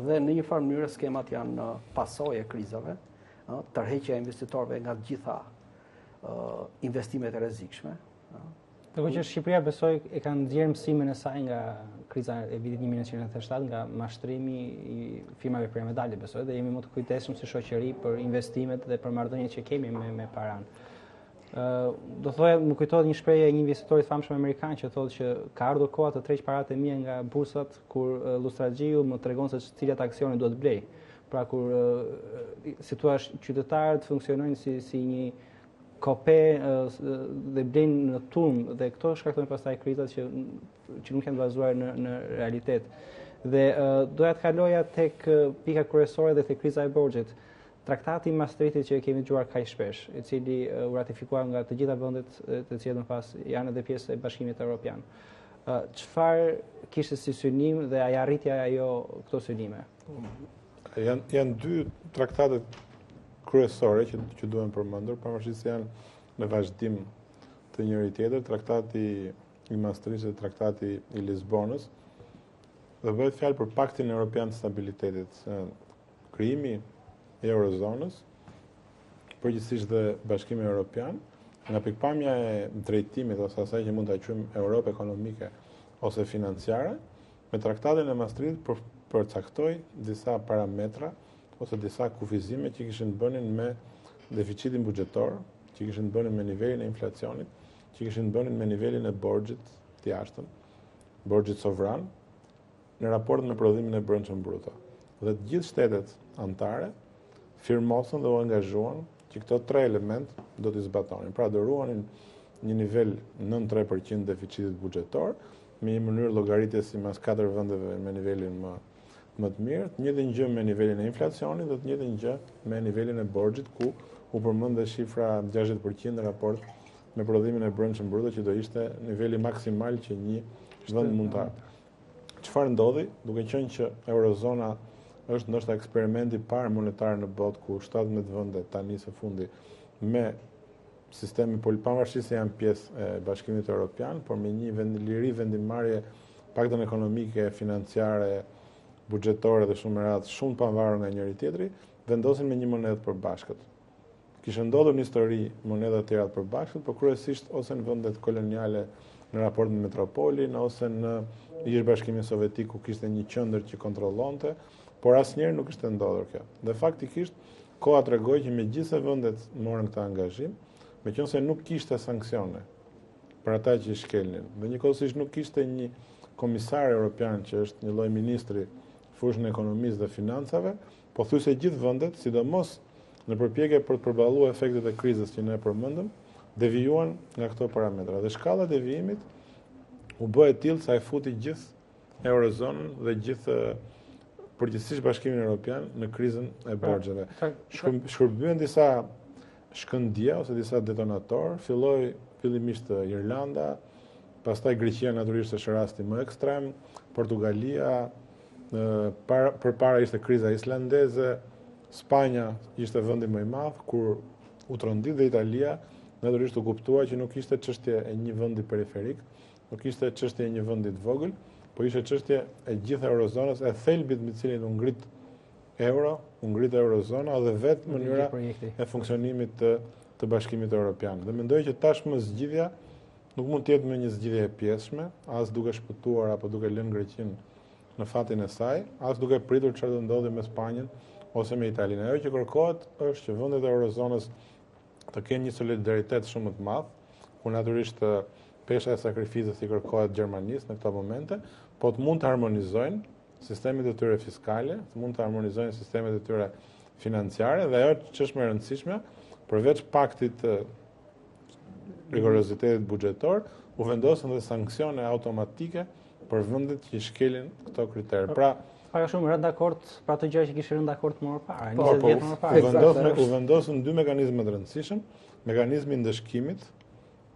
dhe në një farë mënyrë skemat janë pasojë e krizave, tërheqja e investitorëve nga të gjitha investimet e rrezikshme. Ndërkohë që Shqipëria besoj e ka nxjerrë mësimin e saj nga kriza e vitit 1997, nga mashtrimi i firmave piramidale besoj, dhe jemi më të kujdesshëm si shoqëri për investimet dhe për marrëdhëniet që kemi me paranë. Do thoya, më kujtohet një shprehje e një investitori të famshëm amerikan që thotë që ka ardhur koha të tërheq paratë e mia nga bursat kur lustraxhiu më tregon se cilat aksione duhet blej. Pra kur si thua qytetarët funksionojnë si një kope dhe blejnë në turm, dhe këto shkaktojnë pastaj krizat që nuk janë bazuar në realitet. Dhe doja të kaloja tek pika kryesore dhe tek kriza e borxhit. Traktati i Maastrichtit që kemi dëgjuar kaq shpesh, i cili u ratifikuar nga të gjitha vendet të cilat më pas janë edhe pjesë e Bashkimit Evropian. Çfarë kishte si synim dhe a arritja ajo këto synime? Janë dy traktatet kryesore që duhen përmendur, pavarësisht se janë në vazhdim të njëri tjetër, traktati i Maastrichtit dhe traktati i Lisbonës, dhe bëhet fjalë për Paktin Evropian të Stabilitetit, krijimi i Eurozonës, përgjithsisht dhe Bashkimi Evropian, nga pikpamja e drejtimit ose asaj që mund ta quajmë Europë ekonomike ose financiare, me traktatin e Maastrichtit përcaktoi disa parametra ose disa kufizime që kishin bënin me deficitin buxhetor, që kishin bënin me nivelin e inflacionit, që kishin bënin me nivelin e borxhit të jashtëm, borxhit sovran, në raport me prodhimin e brendshëm bruto. Dhe të gjithë shtetet anëtare firmosën dhe u angazhuan që këto tre element do t'i zbatonin. Pra do ruanin një nivel 93% deficitit buxhetor, me një mënyrë llogaritjes sipas 4 vendeve me nivelin më të mirë, të njëjtën gjë me nivelin e inflacionit dhe të njëjtën gjë me nivelin e borxhit, ku u përmend dhe shifra 60% në raport me prodhimin e brendshëm bruto, që do ishte niveli maksimal që një vend mund ta. Çfarë ndodhi? Duke qenë që eurozona është ndoshta eksperimenti i parë monetar në botë ku 17 vende tani së fundi me sistemi pavarësisht se janë pjesë e Bashkimit Evropian, por me një liri vendimarrje paktën ekonomike, financiare, buxhetore dhe shumë radhë shumë pavarur nga njëri tjetri, vendosin me një monedë të përbashkët. Kishte ndodhur në histori moneda të tjera të përbashkët, por kryesisht ose në vendet koloniale në raport me metropolin, ose në ish Bashkimin Sovjetik ku kishte një qendër që kontrollonte, por asnjëherë nuk ishte ndodhur kjo. Dhe faktikisht koha tregoi që megjithëse vendet morën këtë angazhim, meqense nuk kishte sanksione për ata që i shkelnin. Dhe njëkohësisht nuk kishte një komisar evropian që është një lloj ministri fushën e ekonomisë dhe financave, pothuajse gjithë vendet, sidomos në përpjekje për të përballuar efektet e krizës që ne përmendëm, devijuan nga këto parametra. Dhe shkalla e devijimit u bë e tillë sa e futi gjithë eurozonën dhe gjithë përgjithsisht Bashkimin Evropian në krizën e borxheve. Shkërbyen disa shkëndija ose disa detonator, filloi fillimisht Irlanda, pastaj Greqia natyrisht është rasti më ekstrem, Portugalia, përpara ishte kriza islandeze, Spanja ishte vendi më i madh kur u trondit dhe Italia natyrisht u kuptua që nuk ishte çështje e një vendi periferik, nuk ishte çështje e një vendi të vogël, po ishte çështje e gjithë eurozonës, e thelbit mbi cilin u ngrit euro, u ngrit eurozona dhe vetë mënyra e funksionimit të Bashkimit Evropian. Dhe mendoj që tashmë zgjidhja nuk mund të jetë më një zgjidhje e pjesshme, as duke shpëtuar apo duke lënë Greqinë në fatin e saj, as duke pritur çfarë do ndodhi me Spanjën ose me Italinë. Ajo që kërkohet është që vendet e eurozonës të kenë një solidaritet shumë të madh, ku natyrisht pesha e sakrificës i kërkohet Gjermanisë në këto momente, po të mund të harmonizojnë sistemet e tyre fiskale, të mund të harmonizojnë sistemet e tyre financiare dhe ajo që është më e rëndësishme, përveç paktit të rigorozitetit buxhetor, u vendosën dhe sanksione automatike për vendet që i shkelin këto kriterë. Pra, ka shumë rënë dakord për ato gjëra që kishte rënë dakord më parë, 20 vjet më parë. U vendosën dy mekanizma të rëndësishëm, mekanizmi i ndëshkimit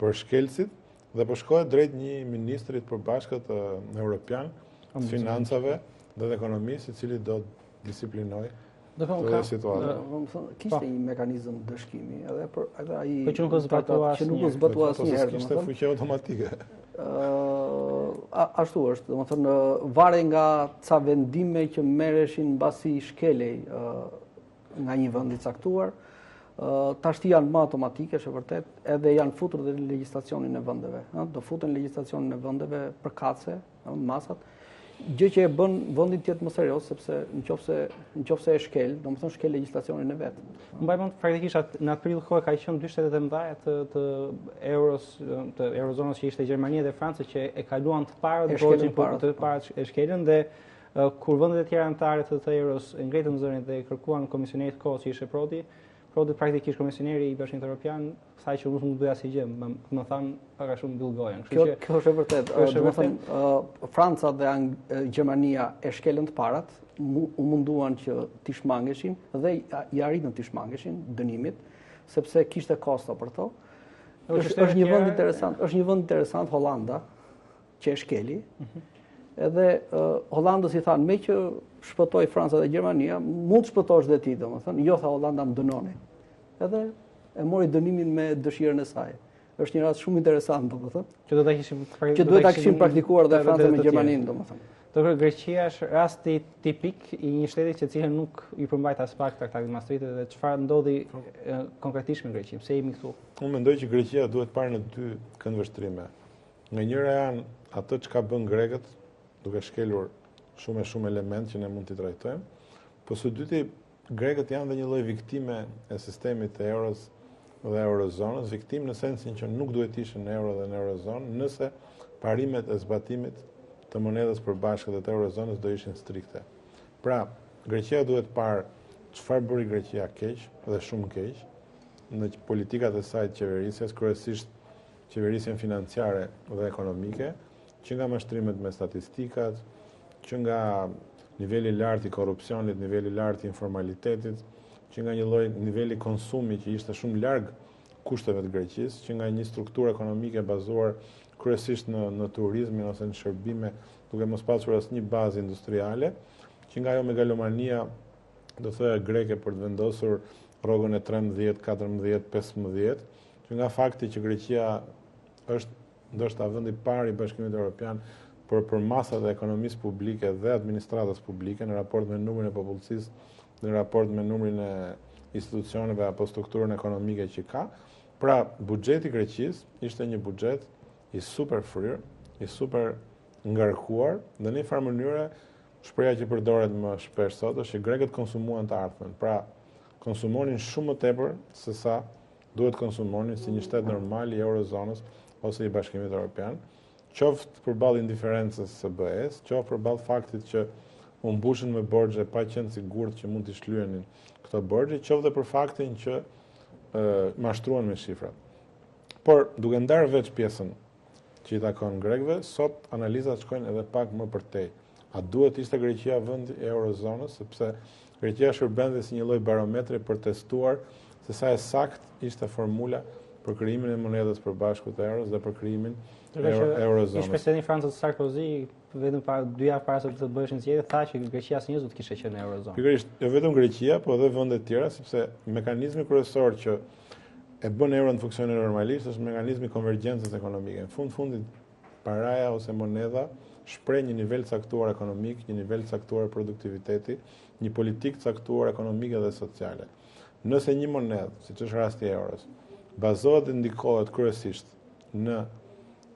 për shkelësit dhe po shkohet drejt një ministri të përbashkët evropian të financave dhe të ekonomisë, i cili do të disiplinojë këtë situatë. Kishte një mekanizëm dëshkimi, edhe ai që nuk u zbatua asnjëherë. Kishte fuqi automatike. Ashtu është, domethënë varet nga ca vendime që merreshin mbasi shkelej nga një vend i caktuar. Tashti janë më automatike, është e vërtet, edhe janë futur dhe në legjislacionin e vendeve. Do futen legjislacionin e vendeve përkatëse, masat, gjë që e bën vendin të jetë më serioz, sepse nëse e shkel, domethënë shkel legjislacionin e vet. Mbaj mend praktikisht në aprill kohë ka qenë dy shtetet e mëdha të eurozonës që ishte Gjermania dhe Franca që e kaluan të parë të parë e shkelën dhe kur vendet e tjera anëtare të euros ngritën zërin dhe kërkuan komisionerit kohës që ishte Prodi praktikisht komisioneri i Bashkimit Evropian tha që unë nuk bëja asgjë, më thanë pak a shumë mbyll gojën. Kjo është e vërtet. Domethënë Franca dhe Gjermania e shkelën të parat, u munduan që t'i shmangeshin dhe i arritën t'i shmangeshin dënimit, sepse kishte kosto për to. Është një vend interesant Hollanda që e shkeli. Edhe Hollandës i thanë, me që shpëtoi Franca dhe Gjermania, mund të shpëtosh dhe ti, domethënë, jo tha Hollanda më dënoni. Edhe e mori dënimin me dëshirën e saj. Është një rast shumë interesant, domethënë. Që duhet ta kishim praktikuar dhe Franca me Gjermaninë, domethënë. Doktor, Greqia është rasti tipik i një shteti që cilën nuk i përmbajt as pak traktatit Maastrichtit dhe çfarë ndodhi konkretisht me Greqinë? Pse jemi këtu? Unë mendoj që Greqia duhet parë në dy këndvështrime. Nga njëra janë ato çka bën grekët, duke shkelur shumë element që ne mund t'i trajtojmë, po së dyti grekët janë dhe një lloj viktime e sistemit të euros dhe eurozonës, viktim në sensin që nuk duhet ishin në euro dhe në eurozonë, nëse parimet e zbatimit të monedhës përbashkët dhe të eurozonës do ishin strikte. Pra, Greqia duhet parë çfarë bëri Greqia keq dhe shumë keq në politikat e saj të qeverisjes, kryesisht qeverisjen financiare dhe ekonomike, që nga mashtrimet me statistikat, që nga niveli lartë i korrupsionit, niveli lartë i informalitetit, që nga një lloj niveli konsumi që ishte shumë larg kushteve të Greqisë, që nga një strukturë ekonomike bazuar kryesisht në turizmin ose në shërbime, duke mos pasur asnjë bazë industriale, që nga ajo megalomania do thoya greke për të vendosur rrogën e 13, 14, 15, që nga fakti që Greqia është ndoshta vendi i parë i Bashkimit Evropian për masat e ekonomisë publike dhe administratës publike në raport me numrin e popullsisë, në raport me numrin e institucioneve apo strukturën ekonomike që ka. Pra, buxheti i Greqisë ishte një buxhet i super fryr, i super ngarkuar, dhe në një farë mënyre shpreha që përdoret më shpesh sot është që grekët konsumuan të ardhmen. Pra, konsumonin shumë më tepër se sa duhet konsumonin si një shtet normal i eurozonës ose i Bashkimit Evropian, qoftë përballë indiferencës së BE-s, qoftë përballë faktit që u mbushën me borxhe pa qenë sigurt që mund t'i shlyenin këto borxhe, qoftë për faktin që mashtruan me shifrat. Por, duke ndarë veç pjesën që i takon grekëve, sot analizat shkojnë edhe pak më përtej. A duhet ishte Greqia vendi i eurozonës, sepse Greqia shërben dhe si një lloj barometri për testuar se sa e saktë ishte formula për krijimin e monedës së përbashkët të euros dhe për krijimin e eurozonës. Ish-presidenti Francës Sarkozy vetëm para 2 javë para se të bëheshin zgjedhjet tha që Greqia asnjëherë do të kishte qenë në eurozonë. Pikërisht, jo vetëm Greqia, por edhe vende të tjera, sepse mekanizmi kryesor që e bën euron të funksionojë normalisht është mekanizmi i konvergjencës ekonomike. Në fundit, paraja ose monedha shpreh një nivel caktuar ekonomik, një nivel caktuar produktiviteti, një politikë caktuar ekonomike dhe sociale. Nëse një monedhë, siç është rasti i euros, bazohet dhe ndikohet kryesisht në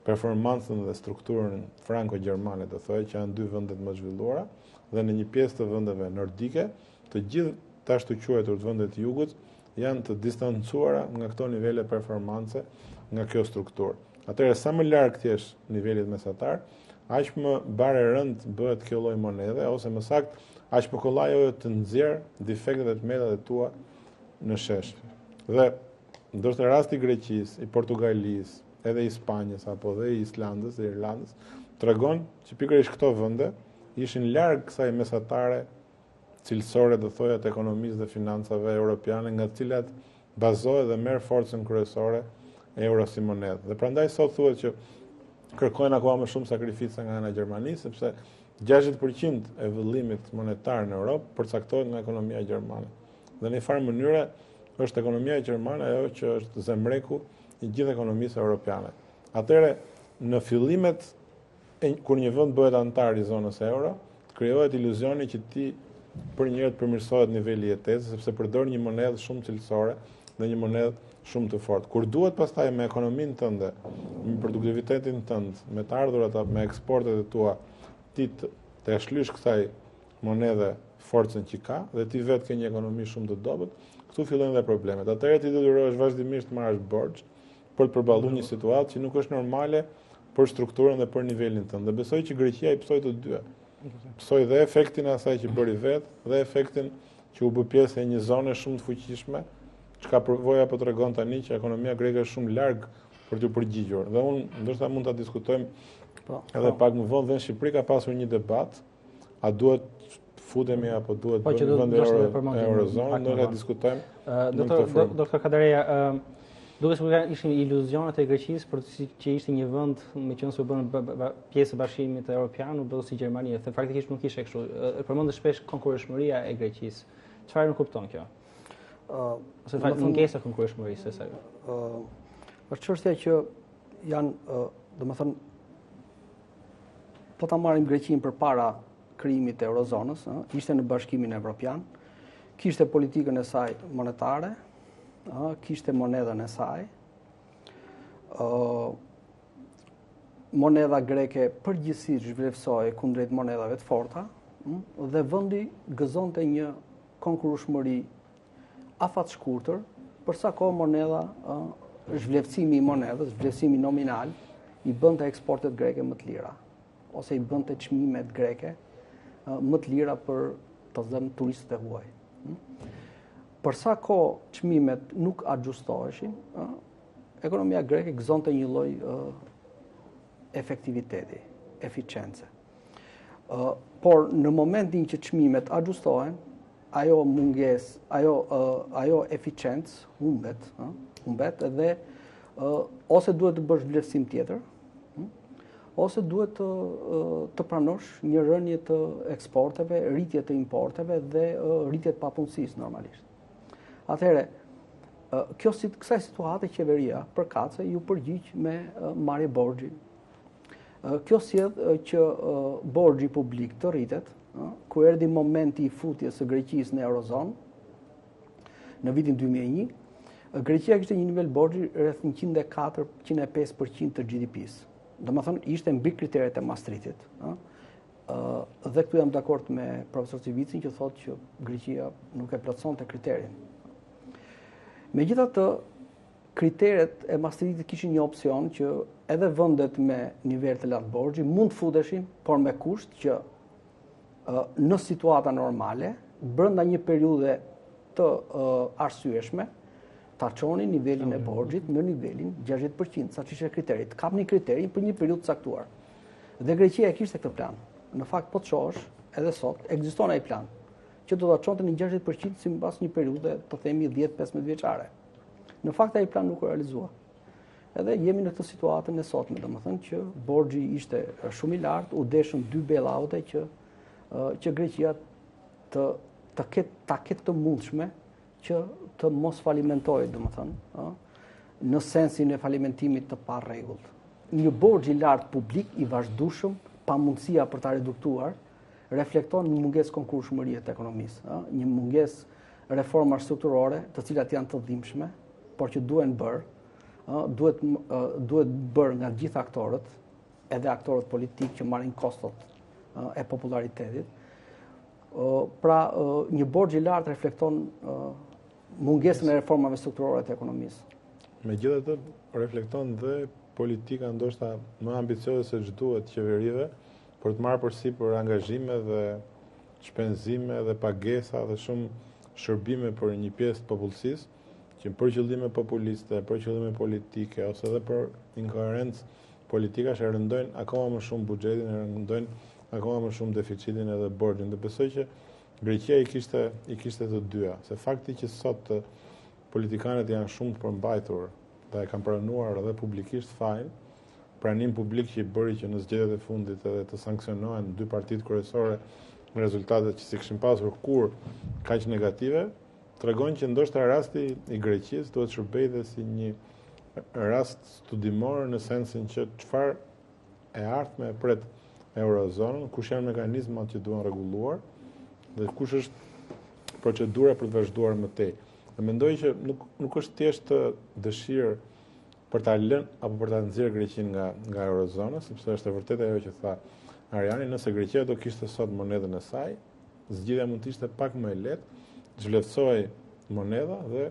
performancën dhe strukturën franko-gjermane, do thojë që janë 2 vendet më zhvilluara, dhe në një pjesë të vendeve nordike, të gjithë të ashtu quajtur të vendet jugut janë të distancuara nga këto nivele performance, nga kjo strukturë. Atëherë sa më larg ti jesh nivelit mesatar, aq më bare rënd bëhet kjo lloj monedhe, ose më saktë, aq më kollaj ajo të nxjerr defektet e tmeta të tua në shesh. Dhe ndoshta rasti i Greqisë, i Portugalisë, edhe i Spanjës apo dhe i Islandës dhe Irlandës tregon që pikërisht këto vende ishin larg kësaj mesatare cilësore, do thoya, të ekonomisë dhe financave europiane, nga të cilat bazohet dhe merr forcën kryesore euro si monedhë. Dhe prandaj sot thuhet që kërkojnë akoma më shumë sakrifica nga ana e Gjermanisë, sepse 60% e vëllimit monetar në Europë përcaktohet nga ekonomia gjermane. Dhe në një farë mënyre është ekonomia gjermane ajo që është zemreku i gjithë ekonomisë europiane. Atëherë, në fillimet kur një vend bëhet antar i zonës euro, krijohet iluzioni që ti për një herë të përmirësohet niveli i jetesës, sepse përdor një monedhë shumë cilësore dhe një monedhë shumë të fortë. Kur duhet pastaj me ekonominë tënde, me produktivitetin tënd, me të ardhurat, me eksportet e tua, ti të shlysh kësaj monedhe forcën që ka dhe ti vetë ke një ekonomi shumë të dobët, këtu fillojnë dhe problemet. Atëherë ti detyrohesh vazhdimisht të marrësh borxh për të përballuar një situatë që nuk është normale për strukturën dhe për nivelin tënd. Dhe besoj që Greqia i psoi të dyja. Psoi dhe efektin e asaj që bëri vetë dhe efektin që u bë pjesë e një zone shumë të fuqishme, çka përvoja po tregon tani që ekonomia greke është shumë larg për t'u përgjigjur. Dhe unë ndoshta mund ta diskutojmë edhe pak më vonë, dhe në Shqipëri ka pasur një debat, a duhet futemi apo duhet bëjmë vend eurozonë, do ta diskutojmë. Doktor Kadareja, duket se ishin iluzionet e Greqisë për që ishte një vend meqenëse u bën pjesë e Bashkimit Evropian, u bë si Gjermania, dhe faktikisht nuk ishte kështu. Përmendet shpesh konkurreshmëria e Greqisë. Çfarë nuk kupton kjo? Ose mungesa e konkurreshmërisë së saj. Është çështja që janë, domethënë, po ta marrim Greqinë përpara krijimit të eurozonës, ishte në Bashkimin Evropian, kishte politikën e saj monetare, kishte monedhën e saj, monedha greke përgjithsisht zhvlerësohej kundrejt monedhave të forta, dhe vendi gëzonte një konkurrueshmëri afatshkurtër, për sa kohë monedha, zhvlerësimi i monedhës, zhvlerësimi nominal, i bënte eksportet greke më të lira, ose i bënte çmimet greke më të lira për të thënë turistët e huaj. Për sa kohë çmimet nuk ajustoheshin, ekonomia greke gëzonte një lloj efektiviteti, eficiencë. Por në momentin që çmimet ajustohen, ajo mungesë, ajo eficiencë humbet dhe ose duhet të bësh vlerësim tjetër, ose duhet të pranosh një rënje të eksporteve, rritje të importeve dhe rritje të papunësisë normalisht. Atëherë, kësaj situate qeveria përkatëse ju përgjigj me marrje borxhi. Kjo sjell që borxhi publik të rritet, ku erdhi momenti i futjes së Greqisë në Eurozonë në vitin 2001, Greqia kishte një nivel borxhi rreth 104-105% të GDP-s. Domethënë ishte mbi kriteret e Maastrichtit. Dhe këtu jam dakord me profesor Civicin që thotë që Greqia nuk e plotësonte kriterin. Megjithatë, kriteret e Maastrichtit kishin një opsion që edhe vendet me nivel të lartë borxhi mund të futeshin, por me kusht që në situata normale, brenda një periudhe të arsyeshme, ta çonin nivelin e borxhit në nivelin 60%, sa që ishte kriteri. Të kapnin kriterin për një periudhë të caktuar. Dhe Greqia e kishte këtë plan. Në fakt, po të shohësh, edhe sot, ekziston ai plan, që do ta çonte në 60% sipas një periudhe, të themi 10-15 vjeçare. Në fakt, ai plan nuk u realizua. Edhe jemi në këtë situatën e sotme, domethënë që borxhi ishte shumë i lartë, u deshën 2 bailout-e që Greqia ta ketë të mundshme që të mos falimentojë, domethënë, në sensin e falimentimit të pa rregullt. Një borxh i lartë publik i vazhdueshëm, pa mundësia për ta reduktuar, reflekton një mungesë konkurrshmërie të ekonomisë, një mungesë reforma strukturore, të cilat janë të dhimbshme, por që duhen bërë, duhet bërë nga gjithë aktorët, edhe aktorët politikë që marrin kostot e popularitetit. Pra, një borxh i lartë reflekton mungesën e reformave strukturore të ekonomisë. Megjithatë, reflekton dhe politika ndoshta më ambicioze se ç'duhet qeverive për të marrë përsipër angazhime dhe shpenzime dhe pagesa dhe shumë shërbime për një pjesë të popullsisë që për qëllime populiste, për qëllime politike ose edhe për inkoherencë politikash e rëndojnë akoma më shumë buxhetin, e rëndojnë akoma më shumë deficitin edhe borxhin. Dhe besoj që Greqia i kishte të dyja, se fakti që sot politikanët janë shumë të përmbajtur dhe e kanë pranuar edhe publikisht fajin, pranim publik që i bëri që në zgjedhjet e fundit edhe të sanksionohen 2 partitë kryesore në rezultatet që si kishin pasur kur kaq negative, tregon që ndoshta rasti i Greqisë duhet shërbejë dhe si një rast studimor në sensin që çfarë e ardhme e pret Eurozonën, kush janë mekanizmat që duhen rregulluar dhe kush është procedura për të vazhduar më tej. Dhe mendoj që nuk është thjesht dëshirë për ta lënë apo për ta nxjerrë Greqinë nga Eurozona, sepse është e vërtetë ajo që tha Ariani, nëse Greqia do kishte sot monedën e saj, zgjidhja mund të ishte pak më e lehtë, zhvlerësoi moneda dhe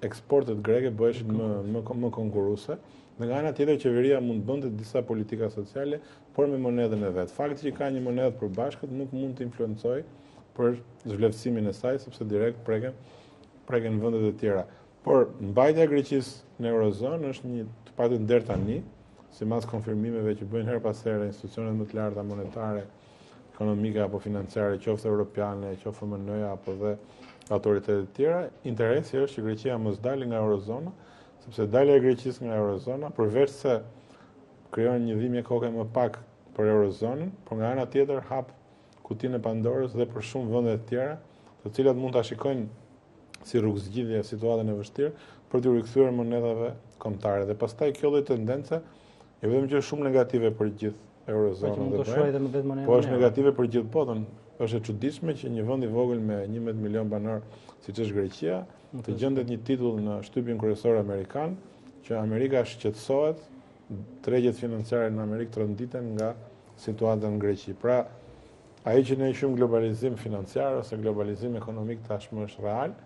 eksportet greke bëheshin më konkurruese. Dhe nga ana tjetër qeveria mund bënte disa politika sociale, por me monedën e vet. Fakti që ka një monedë të përbashkët nuk mund të influencojë për zhvlerësimin e saj, sepse direkt preken vendet e tjera. Por mbajtja e Greqisë në Eurozonë është një të paktën deri tani, sipas konfirmimeve që bëjnë her pas here institucionet më të larta monetare, ekonomike apo financiare, qoftë europiane, qoftë FMN-ja apo dhe autoritetet e tjera, interesi është që Greqia mos dalë nga Eurozona, sepse dalja e Greqisë nga Eurozona, përveç se krijon një dhimbje koke më pak për Eurozonën, por nga ana tjetër hap kutinë e Pandorës dhe për shumë vende të tjera, të cilat mund ta shikojnë si rrugëzgjidhje situatën e vështirë për t'u rikthyer monedhave kombëtare. Dhe pastaj kjo lloj tendence jo vetëm që është shumë negative për gjithë Eurozonën dhe po është negative për gjithë botën. Është e çuditshme që një vend i vogël me 11 milion banor, siç është Greqia, të gjendet një titull në shtypin kryesor amerikan, që Amerika shqetësohet, tregjet financiare në Amerikë tronditen nga situata në Greqi. Pra, ai që ne quajmë globalizim financiar ose globalizim ekonomik tashmë është real,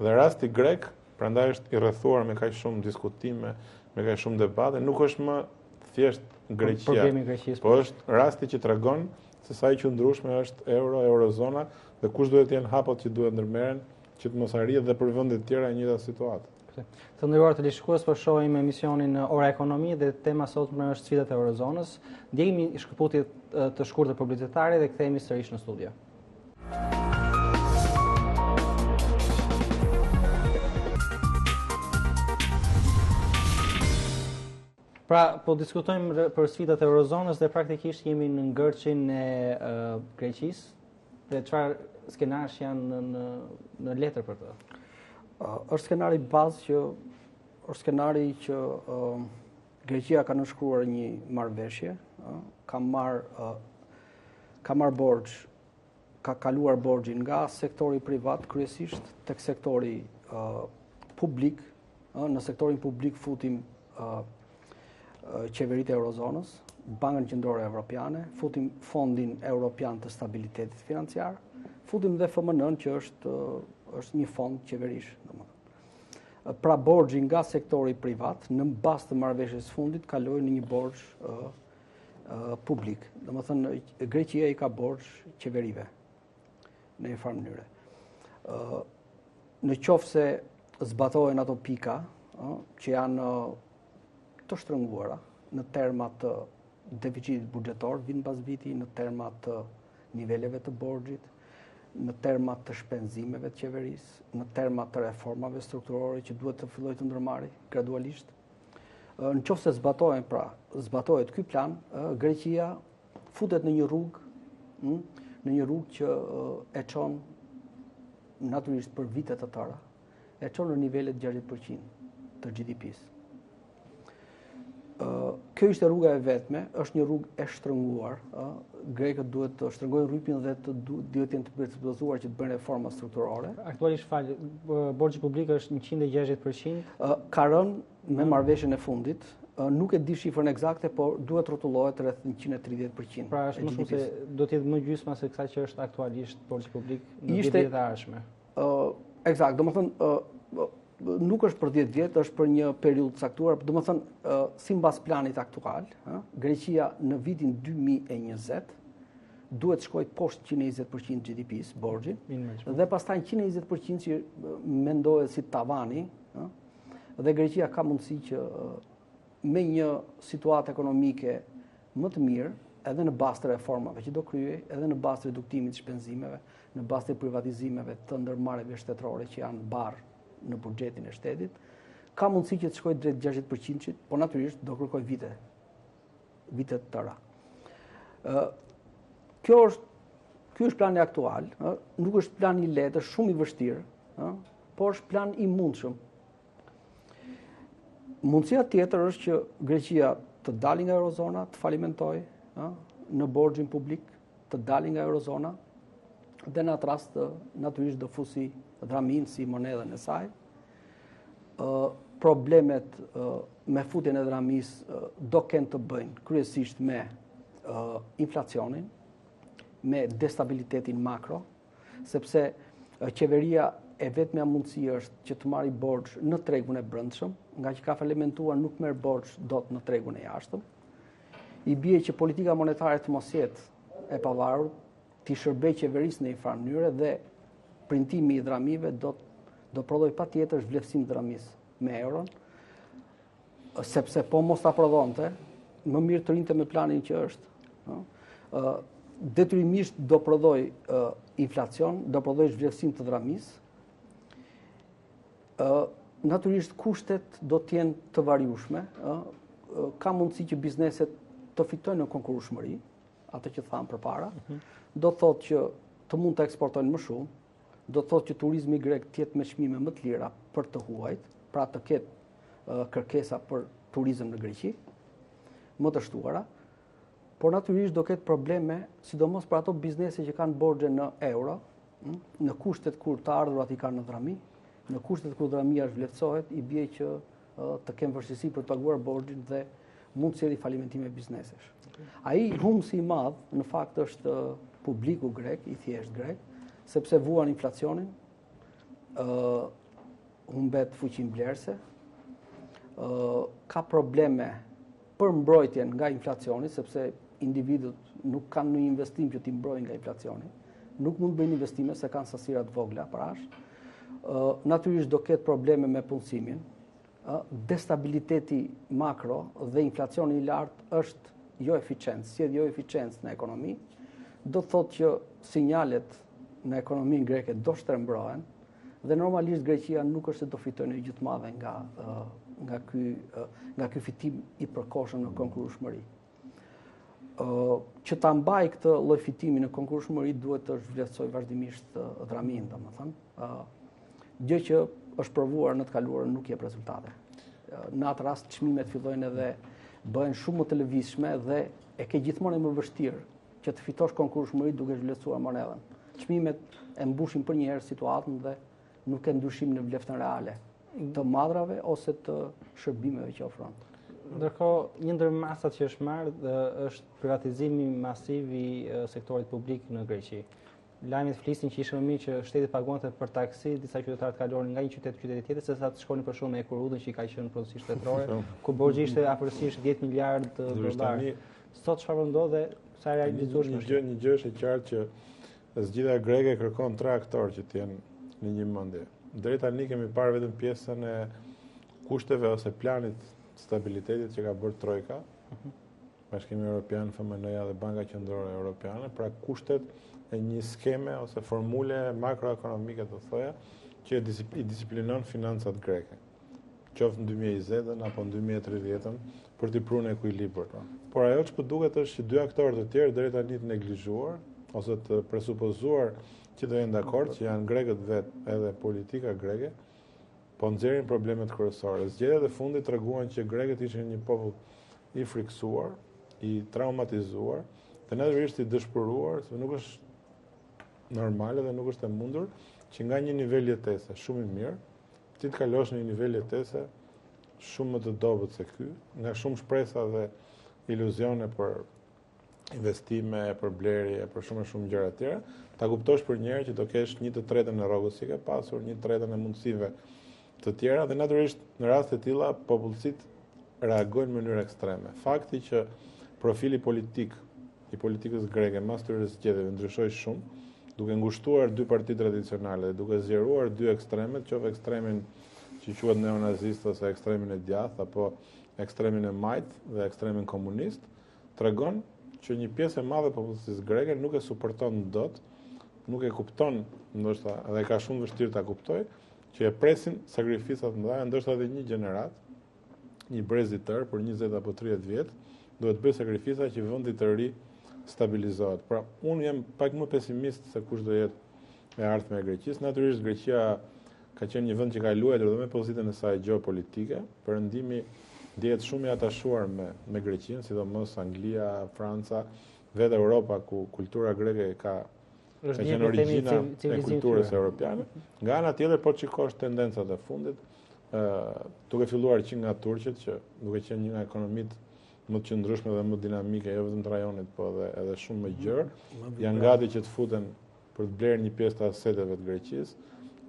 dhe rasti grek, prandaj është i rrethuar me kaq shumë diskutime, me kaq shumë debate, nuk është më thjesht Greqia, po është rasti që tregon se sa i qëndrueshme është Eurozona dhe kush duhet të jenë hapot që duhet ndërmerren që të mos arrihet dhe për vende të tjera e njëjta situatë. Të nderuar televizionistë, po shohim emisionin Ora Ekonomie dhe tema sotme është sfidat e Eurozonës. Ndjejmë një shkëputje të shkurtër publicitare dhe kthehemi sërish në studio. Pra, po diskutojmë për sfidat e eurozonës dhe praktikisht jemi në ngërçin e Greqisë dhe çfarë skenarësh janë në letër për të? Është skenari bazë që Greqia ka nënshkruar një marrëveshje, ka marrë borxh, ka kaluar borxhin nga sektori privat kryesisht tek sektori publik. Në sektorin publik futim qeveritë e eurozonës, Bankën Qendrore Evropiane, futim Fondin Evropian të Stabilitetit Financiar, futim dhe FMN-n që është një fond qeverish. Pra borxhi nga sektori privat në bazë të marrëveshjes së fundit kaloi në një borxh publik. Domethënë Greqia i ka borxh qeverive në një farë mënyre. Në qoftë se zbatohen ato pika që janë të shtrënguara në terma të deficitit buxhetor vit pas viti, në terma të niveleve të borxhit, në terma të shpenzimeve të qeverisë, në terma të reformave strukturore që duhet të fillojë të ndërmarrë gradualisht. Në qoftë se zbatohet ky plan, Greqia futet në një rrugë që e çon natyrisht për vite të tëra, e çon në nivelet 60% të GDP-s. Kjo ishte rruga e vetme, është një rrugë e shtrënguar. Grekët duhet të shtrëngojnë rrypin dhe duhet jenë të predispozuar që të bëjnë reforma strukturore. Aktualisht borxhi publik është 160%. Ka rënë me marrëveshjen e fundit. Nuk e di shifrën eksakte, por duhet rrotullohet rreth 130%. Pra është më shumë se do të jetë më gjysma se kësaj që është aktualisht borxhi publik në vitet e ardhshme. Eksakt, domethënë nuk është për 10 vjet, është për një periudhë caktuar. Domethënë, sipas planit aktual, Greqia në vitin 2020 duhet shkojë poshtë 120% GDP-s, borxhin, dhe pastaj 120% që mendohet si tavani, dhe Greqia ka mundësi që me një situatë ekonomike më të mirë, edhe në bazë të reformave që do kryej, edhe në bazë të reduktimit të shpenzimeve, në bazë të privatizimeve të ndërmarrjeve shtetërore që janë barë në buxhetin e shtetit, ka mundësi që të shkojë drejt 60%, por natyrisht do kërkoj vite të tëra. Ky është plani aktual, nuk është plan i lehtë, është shumë i vështirë, por është plan i mundshëm. Mundësia tjetër është që Greqia të dalë nga eurozona, të falimentojë në borxhin publik, të dalë nga eurozona, dhe në atë rast natyrisht do fusi dramin si monedhën e saj. Problemet me futjen e dramis do kenë të bëjnë kryesisht me inflacionin, me destabilitetin makro, sepse qeveria e vetmja mundësi është që të marrë borxh në tregun e brendshëm, nga që ka falimentuar nuk merr borxh dot në tregun e jashtëm. I bie që politika monetare të mos jetë e pavarur, t'i shërbej qeverisë në një farë mënyre dhe printimi i dramive do prodhoj patjetër zhvlerësim dramis me euron, sepse po mos ta prodhonte, më mirë të rinte me planin që është. Detyrimisht do prodhoj inflacion, do prodhoj zhvlerësim të dramis. Natyrisht kushtet do t'jenë të variushme, ka mundësi që bizneset të fitojnë në konkurrueshmëri, atë që thamë përpara. Do thotë që të mund të eksportojnë më shumë, do thotë që turizmi grek të jetë me çmime më të lira për të huajt, pra të ketë kërkesa për turizëm në Greqi, më të shtuara, por natyrisht do ketë probleme, sidomos për ato biznese që kanë borxhe në euro, në kushtet kur të ardhurat i kanë në drami, në kushtet kur dramia zhvlerësohet, i bie që të kenë vështirësi për të paguar borxhin dhe mund të sjellë falimentime biznesesh. Ai humsi i madh në fakt është publiku grek, i thjesht grek, sepse vuan inflacionin, humbet fuqinë blerëse, ka probleme për mbrojtjen nga inflacioni, sepse individët nuk kanë një investim që t'i mbrojnë nga inflacioni, nuk mund të bëjnë investime se kanë sasira të vogla parash. Natyrisht do ketë probleme me punësimin, destabiliteti makro dhe inflacioni i lartë është jo eficiencë në ekonomi, do të thotë që sinjalet në ekonominë greke do shtrembrohen dhe normalisht Greqia nuk është se do fitojë një gjë të madhe nga ky fitim i përkohshëm në konkurrueshmëri. Që ta mbaj këtë lloj fitimi në konkurrueshmëri duhet të zhvlerësoj vazhdimisht dhramin, domethënë. Gjë që është provuar në të kaluarën nuk jep rezultate. Në atë rast çmimet fillojnë edhe bëhen shumë më të lëvizshme dhe e ke gjithmonë më vështirë që të fitosh konkurrueshmëri duke zhvlerësuar monedhën. Çmimet e mbushin për një herë situatën dhe nuk ka ndryshim në vleftën reale të madrave ose të shërbimeve që ofron. Ndërkohë, një ndër masat që është marrë është privatizimi masiv i sektorit publik në Greqi. Lajmet flisin që ishte më mirë që shteti paguante për taksi disa qytetarë të kalonin nga një qytet në qytet tjetër, sesa të shkonin për shumë me Ekurudën që i ka qenë prodhuesi shtetërore, ku borxhi ishte afërsisht 10 miliardë dollar. Sot çfarë ndodh dhe sa realizohesh më një gjë është e qartë që zgjidhja greke kërkon 3 aktorë që të jenë në një mendje. Deri tani kemi parë vetëm pjesën e kushteve ose planit stabilitetit që ka bërë Trojka, Bashkimi Evropian, FMN-ja dhe Banka Qendrore Evropiane, pra kushtet e një skeme ose formule makroekonomike të thoja që i disiplinon financat greke, qoftë në 2020 apo në 2030 për t'i prunë ekuilibër. Por ajo që duket është që 2 aktorë të tjerë deri tani të neglizhuar ose të presupozuar që do jenë dakord, që janë grekët vetë edhe politika greke, po nxjerrin problemet kryesore. Zgjedhjet e fundit treguan që grekët ishin një popull i friksuar, i traumatizuar, dhe natyrisht i dëshpëruar, se nuk është normale dhe nuk është e mundur që nga një nivel jetese shumë i mirë, ti të kalosh në një nivel jetese shumë më të dobët se ky, nga shumë shpresa dhe iluzione për investime, për blerje, për shumë gjëra të tjera, ta kuptosh për njerë që do kesh 1/3 e rrogës që ke pasur, 1/3 e mundësive të tjera, dhe natyrisht në rast të tilla popullsitë reagojnë në mënyrë ekstreme. Fakti që profili politik i politikës greke mas këtyre zgjedhjeve ndryshoi shumë, duke ngushtuar 2 parti tradicionale, duke zgjeruar 2 ekstremet, qoftë ekstremin që quhet neonazist ose ekstremin e djathtë apo ekstremin e majt dhe ekstremin komunist, tregon që një pjesë e madhe e popullsisë greke nuk e suporton dot, nuk e kupton, ndoshta edhe ka shumë vështirë ta kuptoj, që e presin sakrificat mëdha, ndoshta edhe një gjenerat, një brez i tërë për 20 apo 30 vjet, duhet bëj sakrifica që vendi të ri stabilizohet. Pra, unë jam pak më pesimist se kush do jetë e ardhmja e Greqisë. Natyrisht Greqia ka qenë një vend që ka luajtur edhe me pozitën e saj gjeopolitike. Perëndimi ndihet shumë i atashuar me Greqinë, sidomos Anglia, Franca, vetë Europa ku kultura greke ka qenë origjina e kulturës europiane. Nga ana tjetër, po shikosh tendencat e fundit, duke filluar që nga turqët, që duke qenë një nga ekonomitë më të qëndrueshme dhe më dinamike, jo vetëm të rajonit, po edhe shumë më gjerë, janë gati që të futen për të blerë një pjesë të aseteve të Greqisë.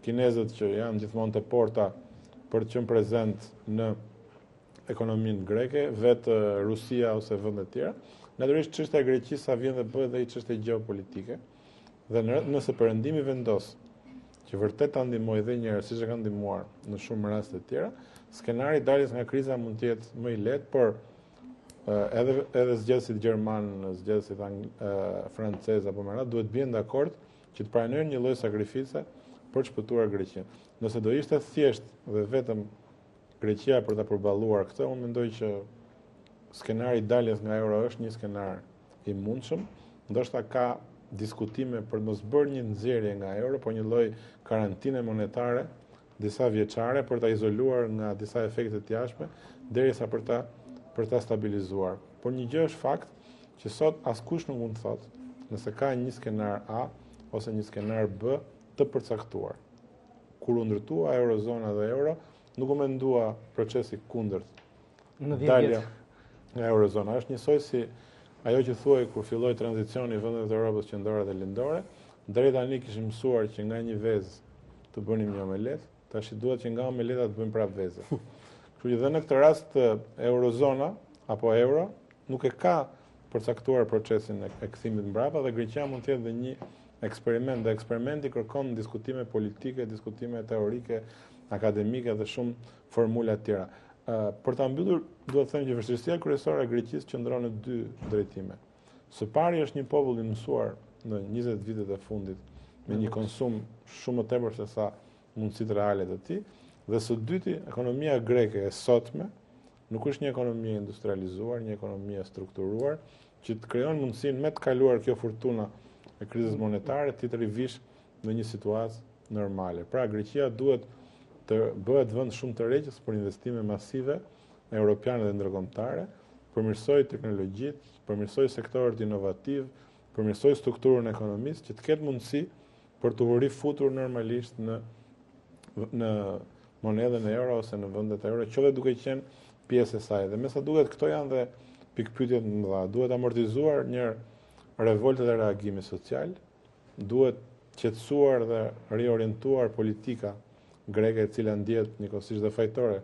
Kinezët që janë gjithmonë të porta për të qenë prezent në ekonominë greke, vetë Rusia ose vende të tjera. Natyrisht çështja e Greqisë sa vjen dhe bëhet dhe i çështje gjeopolitike. Dhe nëse perëndimi vendos që vërtet ta ndihmojë edhe një herë, siç e ka ndihmuar në shumë raste të tjera, skenari i daljes nga kriza mund të jetë më i lehtë, por edhe zgjedhësit gjerman, zgjedhësit francez apo më radh duhet bien dakord që të pranojnë një lloj sakrifice për të shpëtuar Greqinë. Nëse do ishte thjesht dhe vetëm Greqia për ta përballuar këtë, unë mendoj që skenari i daljes nga euro është një skenar i mundshëm, ndoshta ka diskutime për të mos bërë një nxjerrje nga euro, por një lloj karantine monetare disa vjeçare për ta izoluar nga disa efekte të jashtme derisa për ta stabilizuar. Por një gjë është fakt që sot askush nuk mund të thotë nëse ka një skenar A ose një skenar B të përcaktuar. Kur u ndërtua eurozona dhe euro, nuk u mendua procesi kundërt dalja nga eurozona. Është njësoj si ajo që thuaj kur filloi tranzicioni i vendeve të Europës qendrore dhe lindore, deri tani kishim mësuar që nga një vezë të bënim një omelet, tash duhet që nga omeleta të bëjmë prapë vezë. Kështu që dhe në këtë rast eurozona apo euro nuk e ka përcaktuar procesin e kthimit mbrapa dhe Greqia mund të jetë dhe një eksperiment, dhe eksperimenti kërkon diskutime politike, diskutime teorike, akademike dhe shumë formula të tjera. Për ta mbyllur, duhet të them që vështirësia kryesore e Greqisë qëndron në 2 drejtime. Së pari është një popull i mësuar në 20 vitet e fundit me një konsum shumë më tepër se sa mundësitë reale të tij, Dhe së dyti, ekonomia greke e sotme nuk është një ekonomi industrializuar, një ekonomi e strukturuar, që të krijon mundësinë me të kaluar kjo fortuna e krizës monetare ti të rivish në një situatë normale. Pra Greqia duhet të bëhet vend shumë të rregjës për investime masive europiane dhe ndërkombëtare, përmirësoj teknologjitë, përmirësoj sektorët inovativ, përmirësoj strukturën e ekonomisë që të ketë mundësi për të u rifutur normalisht në monedën e euro ose në vendet euro, që dhe duke qenë pjesë e saj. Dhe me sa duket këto janë dhe pikpyetjet më dha. Duhet amortizuar një revoltë dhe reagimi social, duhet qetësuar dhe riorientuar politika greke e cila ndjet njëkohësisht dhe fajtore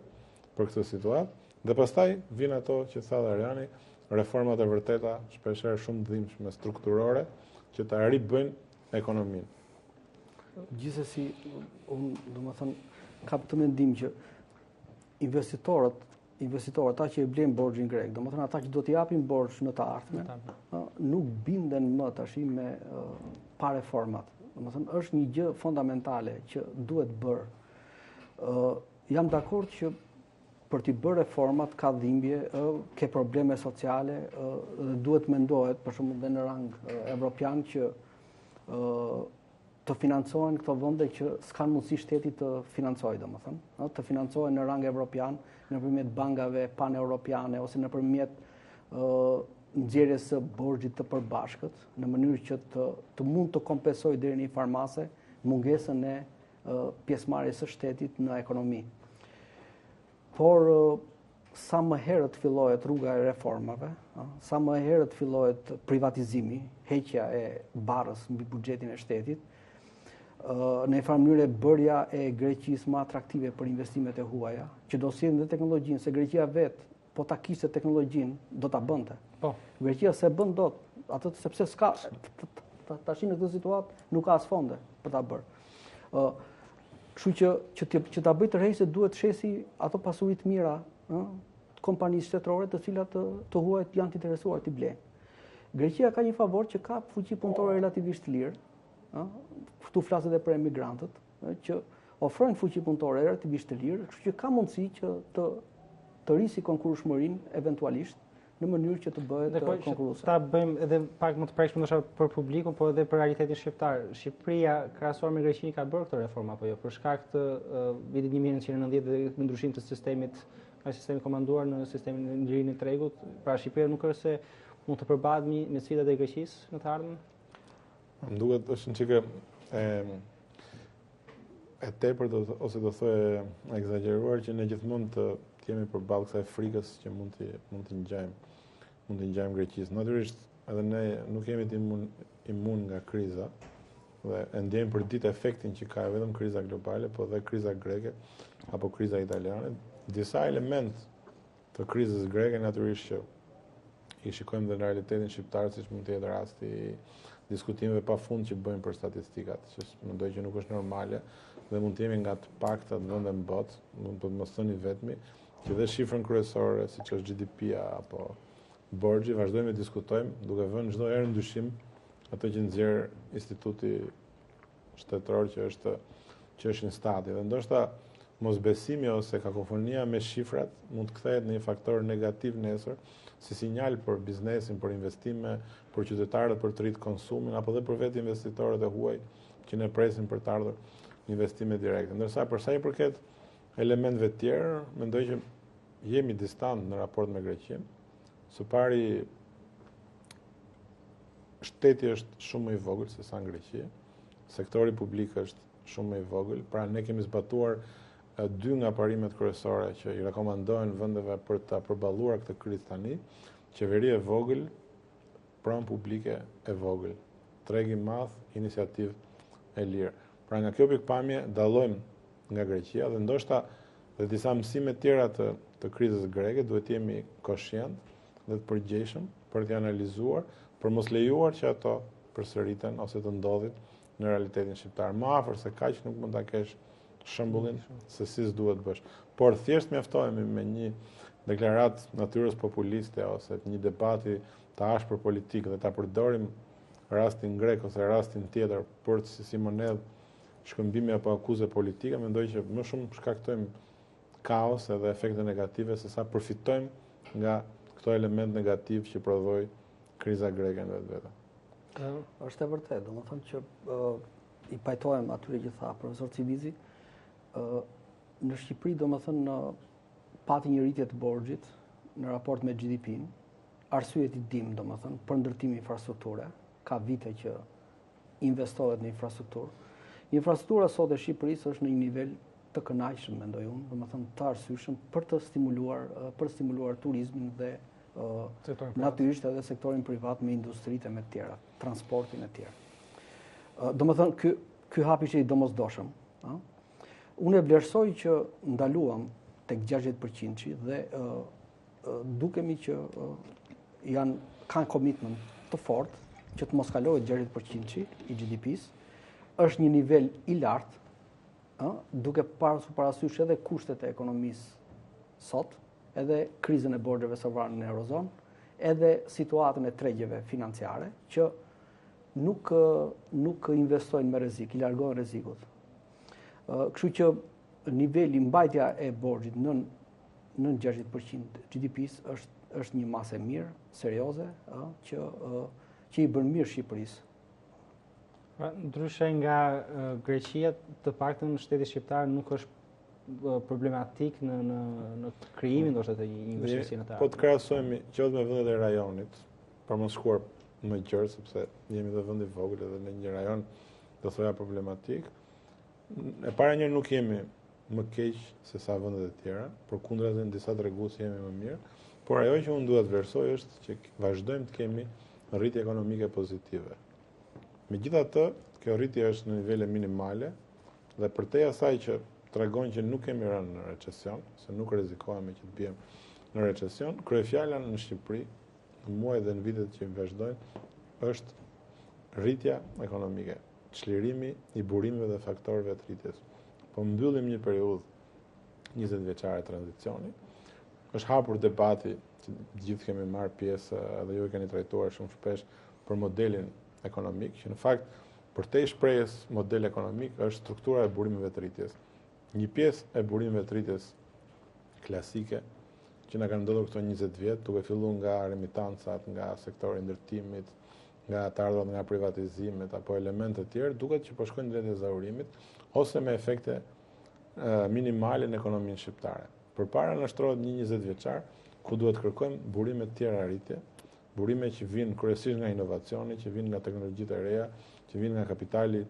për këtë situatë, dhe pastaj vijnë ato që tha dhe Ariani, reformat e vërteta, shpeshherë shumë dhimbshme strukturore, që ta ribëjnë ekonominë. Gjithsesi, unë domethënë kam të mendim që investitorët, ata që e blejnë borxhin grek, domethënë ata që do t'i japin borxh në të ardhmen, nuk binden më tash me pa reformat. Domethënë është një gjë fondamentale që duhet bërë. Jam dakord që për t'i bërë reformat ka dhimbje, ke probleme sociale, dhe duhet mendohet, për shembull dhe në rang evropian, që të financohen këto vende që s'kan mundësi shteti të financojë, domethënë, të financohen në rang evropian nëpërmjet bankave paneuropiane ose nëpërmjet nxjerrjes së borxhit të përbashkët, në mënyrë që të mund të kompensojë deri në një farmase mungesën e pjesëmarrjes së shtetit në ekonomi. Por sa më herët fillohet rruga e reformave, sa më herët fillohet privatizimi, heqja e barrës mbi buxhetin e shtetit, në një farë mënyrë bërja e Greqisë më atraktive për investimet e huaja, që do sjellin dhe teknologjinë, se Greqia vetë, po ta kishte teknologjinë, do ta bënte. Po. Greqia se bën dot, atë sepse s'ka tash në këtë situatë nuk ka as fonde për ta bërë. Kështu që ta bëj tërheqëse duhet shesi ato pasuri të mira, të kompanisë shtetërore të cilat të huajt janë të interesuar t'i blejnë. Greqia ka një favor që ka fuqi punëtore relativisht të lirë, këtu flaset edhe për emigrantët, që ofrojnë fuqi punëtore relativisht të lirë, kështu që ka mundësi që të rrisi konkurrueshmërinë eventualisht në mënyrë që të bëhet konkurruese. Ta bëjmë edhe pak më të prekshme ndoshta për publikun, por edhe për realitetin shqiptar. Shqipëria krahasuar me Greqinë ka bërë këtë reformë apo jo? Për shkak të vitit 1990 dhe me ndryshim të sistemit, nga sistemi komanduar në sistemin e ndririn e tregut, pra Shqipëria nuk është se mund të përballet me sfidat e Greqisë në të ardhmen? Më duket është një çike e tepërt ose do thojë e egzageruar që ne gjithmonë të jemi përballë kësaj frikës që mund të ngjajmë Greqisë. Natyrisht edhe ne nuk jemi të imun nga kriza dhe e ndjejmë për ditë efektin që ka vetëm kriza globale, po edhe kriza greke apo kriza italiane. Disa element të krizës greke natyrisht që i shikojmë dhe në realitetin shqiptar, siç mund të jetë rasti diskutimeve pafund që bëjmë për statistikat, që mendoj që nuk është normale dhe mund të jemi nga të paktat vende në botë, mund të mos thoni vetmi, që dhe shifrën kryesore, siç është GDP-a apo borxhi, vazhdojmë të diskutojmë, duke vënë çdo herë ndyshim ato që nxjerr instituti shtetëror që është instati. Dhe ndoshta mosbesimi ose kakofonia me shifrat mund të kthehet në një faktor negativ nesër, si sinjal për biznesin, për investime, për qytetarët për të rritë konsumin, apo dhe për vetë investitorët e huaj që ne presin për të ardhur investime direkte. Ndërsa për sa i përket elementeve të tjerë, mendoj që jemi distant në raport me Greqinë. Së pari, shteti është shumë më i vogël se sa në Greqi, sektori publik është shumë më i vogël, pra ne kemi zbatuar 2 nga parimet kryesore që i rekomandohen vendeve për ta përballuar këtë krizë tani, qeveri e vogël, pranë publike e vogël, treg i madh, iniciativë e lirë. Pra nga kjo pikpamje dallojmë nga Greqia dhe ndoshta dhe disa mësime tjera të krizës greke duhet jemi koshient dhe të përgjegjshëm për t'i analizuar, për mos lejuar që ato përsëriten ose të ndodhin në realitetin shqiptar. Më afër se kaq nuk mund ta kesh shembullin se si s'duhet bësh. Por thjesht mjaftohemi me një deklarat natyrës populiste ose një debati të ashpër politik dhe ta përdorim rastin grek ose rastin tjetër për si monedhë shkëmbime apo akuze politike, mendoj që më shumë shkaktojmë kaos edhe efekte negative se sa përfitojmë nga këto element negativ që prodhoi kriza greke në vetvete. Është e vërtetë, domethënë që i pajtohem atyre që tha profesor Civizi, në Shqipëri domethënë pati një rritje të borxhit në raport me GDP-n, arsyet i dim domethënë për ndërtimin infrastrukture, ka vite që investohet në infrastrukturë. Infrastruktura sot e Shqipërisë është në një nivel të kënaqshëm, mendoj unë, domethënë të arsyeshëm për të stimuluar turizmin dhe natyrisht edhe sektorin privat me industritë e me të tjera, transportin e tjerë. Domethënë ky hap ishte i domosdoshëm, Unë e vlerësoj që ndaluam tek 60% dhe dukemi që kanë commitment të fortë që të mos kalohet 60% i GDP-s, është një nivel i lartë, duke pasur parasysh edhe kushtet e ekonomisë sot, edhe krizën e borxheve sovrane në Eurozonë, edhe situatën e tregjeve financiare që nuk investojnë me rrezik, i largojnë rrezikut. Kështu që niveli mbajtja e borxhit nën 60% GDP-s është një masë e mirë, serioze, që i bën mirë Shqipërisë. Ndryshe nga Greqia, të paktën shteti shqiptar nuk është problematik në krijimin ndoshta të një investisi në të ardhmen. Po të krahasojmë qoftë me vendet e rajonit, për mos shkuar më gjerë, sepse jemi dhe vend i vogël edhe në një rajon do thoya problematik. E para një nuk jemi më keq se sa vendet e tjera, përkundrazi në disa tregues jemi më mirë, por ajo që unë duhet të vlerësoj është që vazhdojmë të kemi rritje ekonomike pozitive. Megjithatë, kjo rritje është në nivele minimale dhe përtej asaj që tregon që nuk kemi rënë në recesion, se nuk rrezikohemi që të bijmë në recesion, kryefjala në Shqipëri, në muaj dhe në vitet që vazhdojnë, është rritja ekonomike, çlirimi i burimeve dhe faktorëve të rritjes. Po mbyllim një periudhë 20 vjeçare tranzicioni. Është hapur debati që gjithë kemi marrë pjesë edhe ju e keni trajtuar shumë shpesh për modelin ekonomik, që në fakt përtej shprehjes model ekonomik është struktura e burimeve të rritjes. Një pjesë e burimeve të rritjes klasike që na kanë ndodhur këto 20 vjet, duke filluar nga remitancat, nga sektori i ndërtimit, nga të ardhurat nga privatizimet apo elemente të tjerë, duket që po shkojnë drejt ezaurimit ose me efekte minimale në ekonominë shqiptare. Përpara na shtrohet një 20 vjeçar ku duhet kërkojmë burime të tjera rritje, burime që vijnë kryesisht nga inovacioni, që vijnë nga teknologjitë e reja, që vijnë nga kapitali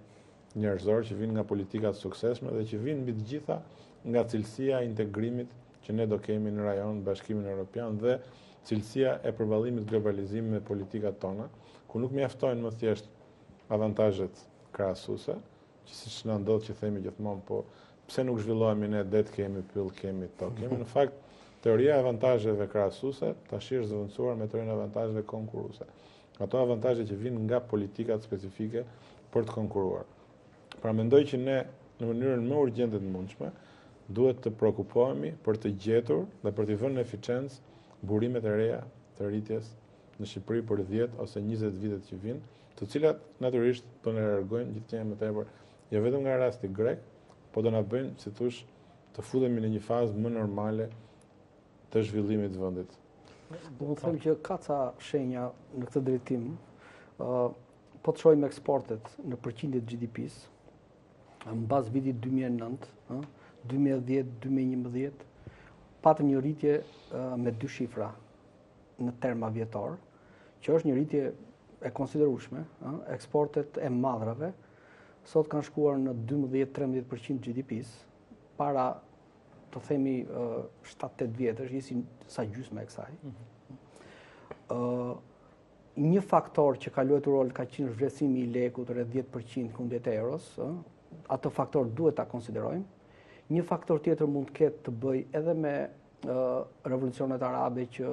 njerëzor, që vijnë nga politika të suksesshme dhe që vijnë mbi të gjitha nga cilësia e integrimit që ne do kemi në rajon Bashkimin Evropian dhe cilësia e përballimit globalizimit me politikat tona, ku nuk mjaftojnë më thjesht avantazhet krahasuese, që siç na ndodh që themi gjithmonë, po pse nuk zhvillohemi ne, det kemi, pyll kemi, tokë kemi. Në fakt, teoria e avantazheve krahasuese tash është zëvendësuar me teorinë e avantazheve konkurruese. Ato avantazhe që vijnë nga politikat specifike për të konkurruar. Pra mendoj që ne në mënyrën më urgjente të mundshme duhet të shqetësohemi për të gjetur dhe për të vënë në eficiencë burimet e reja të rritjes në Shqipëri për 10 ose 20 vitet që vijnë, të cilat natyrisht do na largojnë gjithnjë më tepër, jo vetëm nga rasti grek, po do na bëjnë, si thosh, të futemi në një fazë më normale të zhvillimit të vendit. Do të them që ka ca shenja në këtë drejtim. Po të shohim eksportet në përqindje të GDP-s, mbas vitit 2009, 2010-2011, patëm një rritje me 2 shifra në terma vjetor, që është një rritje e konsiderueshme. Eksportet e madrave sot kanë shkuar në 12-13% GDP-s, para të themi 7-8 vjetësh, isin sa gjysmë e kësaj. Një faktor që ka luajtur rol ka qenë zhvlerësimi i lekut rreth 10% kundër euros, atë faktor duhet ta konsiderojmë. Një faktor tjetër mund të ketë të bëjë edhe me revolucionet arabe që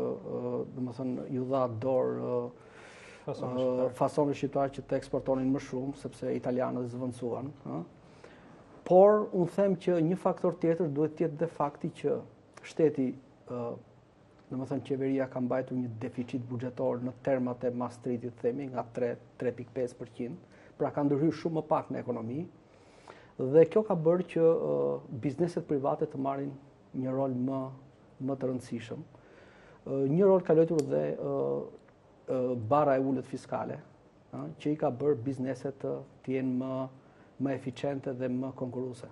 domethënë ju dha dorë fasonet shqiptare që të eksportonin më shumë, sepse italianët zëvendësuan. Por unë them që një faktor tjetër duhet të jetë dhe fakti që shteti, domethënë qeveria ka mbajtur një deficit buxhetor në termat e Maastrichtit, themi nga 3.5%, pra ka ndërhyrë shumë më pak në ekonomi Dhe kjo ka bërë që bizneset private të marrin një rol më të rëndësishëm. Një rol ka luajtur dhe bara e ulët fiskale, që i ka bërë bizneset të jenë më eficiente dhe më konkurruese.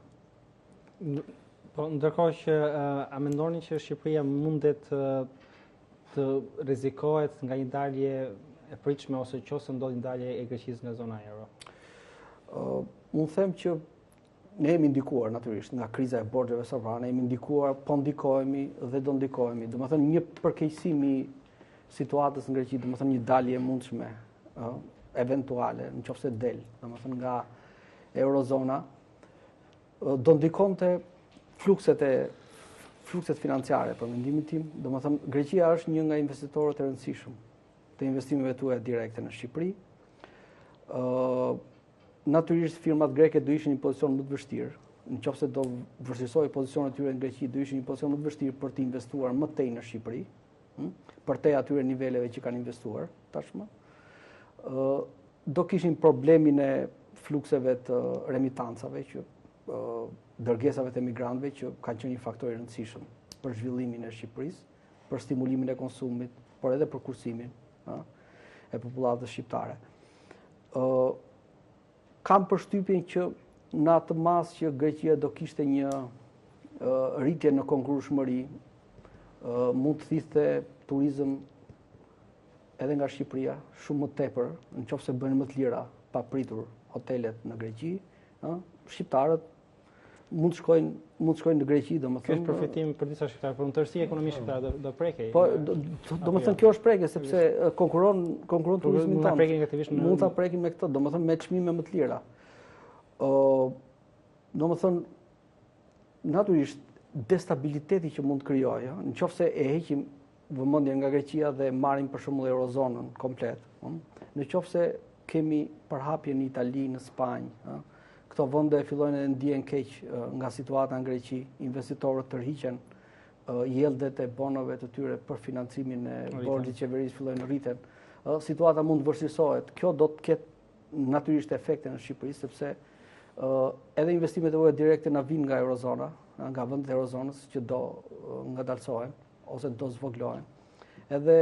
Po, ndërkohë që a mendoni që Shqipëria mundet të rrezikohet nga një dalje e pritshme ose nëse ndodhi ndalje e Greqisë nga zona euro? Unë them që ne jemi ndikuar natyrisht nga kriza e borxheve sovrane, jemi ndikuar, po ndikohemi dhe do ndikohemi. Domethënë një përkeqësim i situatës në Greqi, domethënë një dalje e mundshme, eventuale, nëse del, domethënë nga eurozona, do ndikonte flukset financiare, për mendimin tim. Domethënë Greqia është një nga investitorët e rëndësishëm të investimeve tuaja direkte në Shqipëri. Natyrisht firmat greke do ishin një pozicion më të vështirë. Nëse do vështirësoj pozicionet e tyre në Greqi, do ishin një pozicion më të vështirë për të investuar më tej në Shqipëri, për te atyre niveleve që kanë investuar tashmë. Do kishin problemin e flukseve të remitancave, që dërgesave të emigrantëve, që kanë qenë një faktor i rëndësishëm për zhvillimin e Shqipërisë, për stimulimin e konsumit, por edhe për kursimin e popullatës shqiptare. Kam përshtypjen që në atë mas që Greqia do kishte një rritje në konkurrueshmëri, mund të thithte turizëm edhe nga Shqipëria shumë më tepër, nëse bëhen më të lira papritur hotelet në Greqi, shqiptarët mund të shkojnë në Greqi, domethënë. Kjo është përfitim për disa shqiptarë, por në tërësi ekonomisë shqiptare do prekej. Po, domethënë kjo është prekje sepse konkuron turizmin tonë. Mund ta prekim me këtë, domethënë me çmime më të lira. Domethënë natyrisht destabiliteti që mund të krijojë, nëse e heqim vëmendjen nga Greqia dhe marrim për shembull eurozonën komplet, nëse kemi përhapje në Itali, në Spanjë, këto vende fillojnë të ndihen keq nga situata në Greqi, investitorët tërhiqen, jeldet e bonove të tyre për financimin e borxhit qeverisë fillojnë rriten. Situata mund të vështirësohet. Kjo do të ketë natyrisht efekte në Shqipëri, sepse edhe investimet e vogla direkte na vijnë nga eurozona, nga vendet e eurozonës që do ngadalsohen ose do zvoglohen. Edhe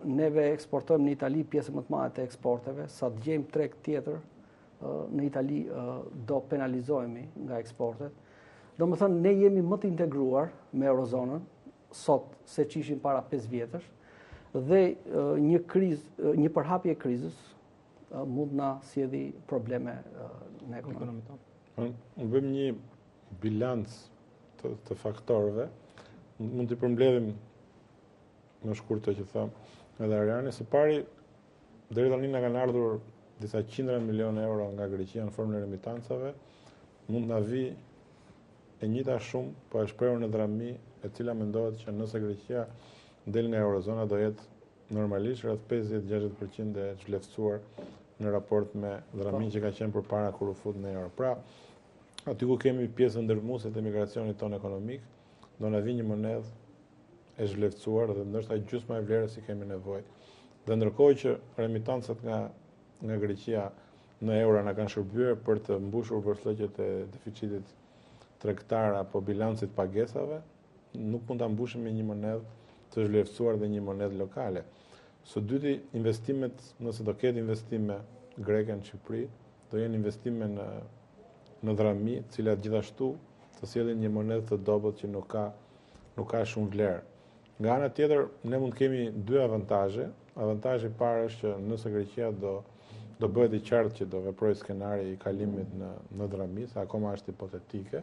neve eksportojmë në Itali pjesën më të madhe të eksporteve, sa të gjejmë treg tjetër në Itali do penalizohemi nga eksportet. Domethënë ne jemi më të integruar me eurozonën sot se që ishim para 5 vjetësh dhe një përhapje e krizës mund na sjellë probleme në ekonomi tonë. Ne bëjmë një bilanc të faktorëve. Mund të përmbledhim në shkurt që tham edhe Ariani, së pari deri tani na kanë ardhur disa qindra milion euro nga Greqia në formë në remitancave, mund na vi e njëjta shumë, po e shprehur në drami, e cila mendohet që nëse Greqia del nga eurozona do jetë normalisht rreth 50-60% e çlefsuar në raport me dramin që ka qenë përpara kur u fut në euro. Pra, aty ku kemi pjesën ndërmuese të emigracionit tonë ekonomik, do na vi një monedhë e zhvlerësuar dhe ndoshta gjysma e vlerës si kemi nevojë. Dhe ndërkohë që remitancat nga Greqia në euro na kanë shërbyer për të mbushur vështirësitë e deficitit tregtar apo bilancit pagesave, nuk mund ta mbushim me një monedhë të zhvlerësuar dhe një monedhë lokale. Së dyti, investimet, nëse do ketë investime greke në Shqipëri, do jenë investime në drami, të cilat gjithashtu të sjellin një monedhë të dobët që nuk ka shumë vlerë. Nga ana tjetër, ne mund kemi dy avantazhe. Avantazhi i parë është që nëse Greqia do bëhet i qartë që do veprojë skenari i kalimit në drami, sa akoma është hipotetike,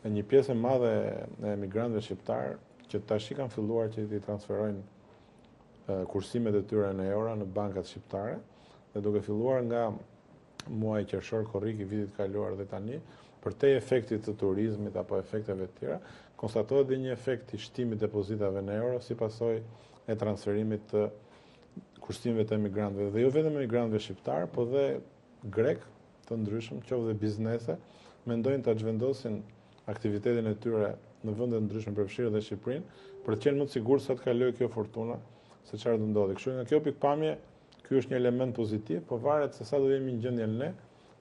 e një pjesë e madhe e emigrantëve shqiptar që tash kanë filluar që i transferojnë kursimet e tyre në euro në bankat shqiptare dhe duke filluar nga muaji qershor korrik i vitit kaluar dhe tani, për te efektit të turizmit apo efekteve të tjera, konstatohet dhe një efekt i shtimit depozitave në euro si pasojë e transferimit të kursimeve të emigrantëve. Dhe jo vetëm emigrantëve shqiptar, po dhe grek të ndryshëm, qoftë dhe biznese, mendojnë ta zhvendosin aktivitetin e tyre në vende të ndryshme përfshirë dhe Shqipërinë, për të qenë më të sigurt sa të kalojë kjo fortuna se çfarë do ndodhi. Kështu nga kjo pikpamje, ky është një element pozitiv, po varet se sa do jemi në gjendjen ne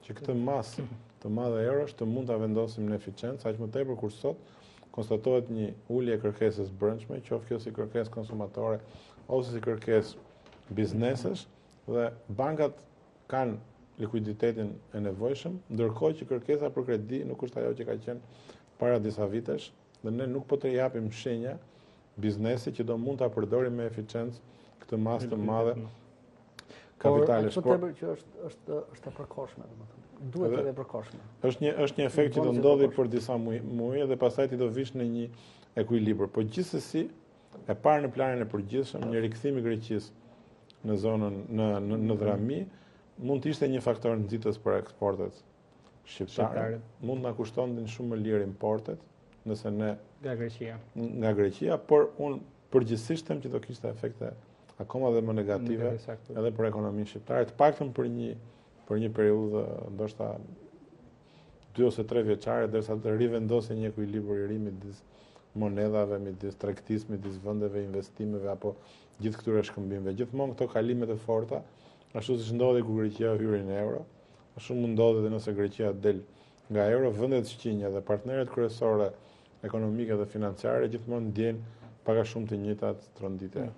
që këtë masë të madhe eurosh të mund ta vendosim në eficiencë, aq më tepër kur sot konstatohet një ulje e kërkesës brendshme, qoftë kjo si kërkesë konsumatore ose si kërkesë biznesesh, dhe bankat kanë likuiditetin e nevojshëm, ndërkohë që kërkesa për kredi nuk është ajo që ka qenë para disa vitesh, dhe ne nuk po të japim shenja biznesit që do mund ta përdorim me eficiencë këtë masë të madhe kapitalesh. Por tepër që është e përkohshme, domethënë. Duhet edhe e përkohshme. Është një efekt që do ndodhi për disa muaj dhe pastaj ti do vish në një ekuilibër. Po gjithsesi, e parë në planin e përgjithshëm, një rikthim i Greqisë në zonën në drami mund të ishte një faktor nxitës për eksportet shqiptare. Mund na kushtonte shumë më lirë importet, nëse ne nga Greqia, por unë përgjithsisht them që do kishte efekte akoma dhe më negative edhe për ekonominë shqiptare, të paktën për një periudhë ndoshta 2 ose 3 vjeçare, derisa të rivendosë një ekuilibër i ri midis monedhave, midis tregtisë, midis vendeve, investimeve apo gjithë këtyre shkëmbimeve. Gjithmonë këto kalimet e forta, ashtu siç ndodhi kur Greqia hyri në euro, ashtu mund ndodhi edhe nëse Greqia del nga euro, vendet shqinja dhe partnerët kryesorë ekonomike dhe financiare gjithmonë ndjejnë pak a shumë të njëjtat tronditje.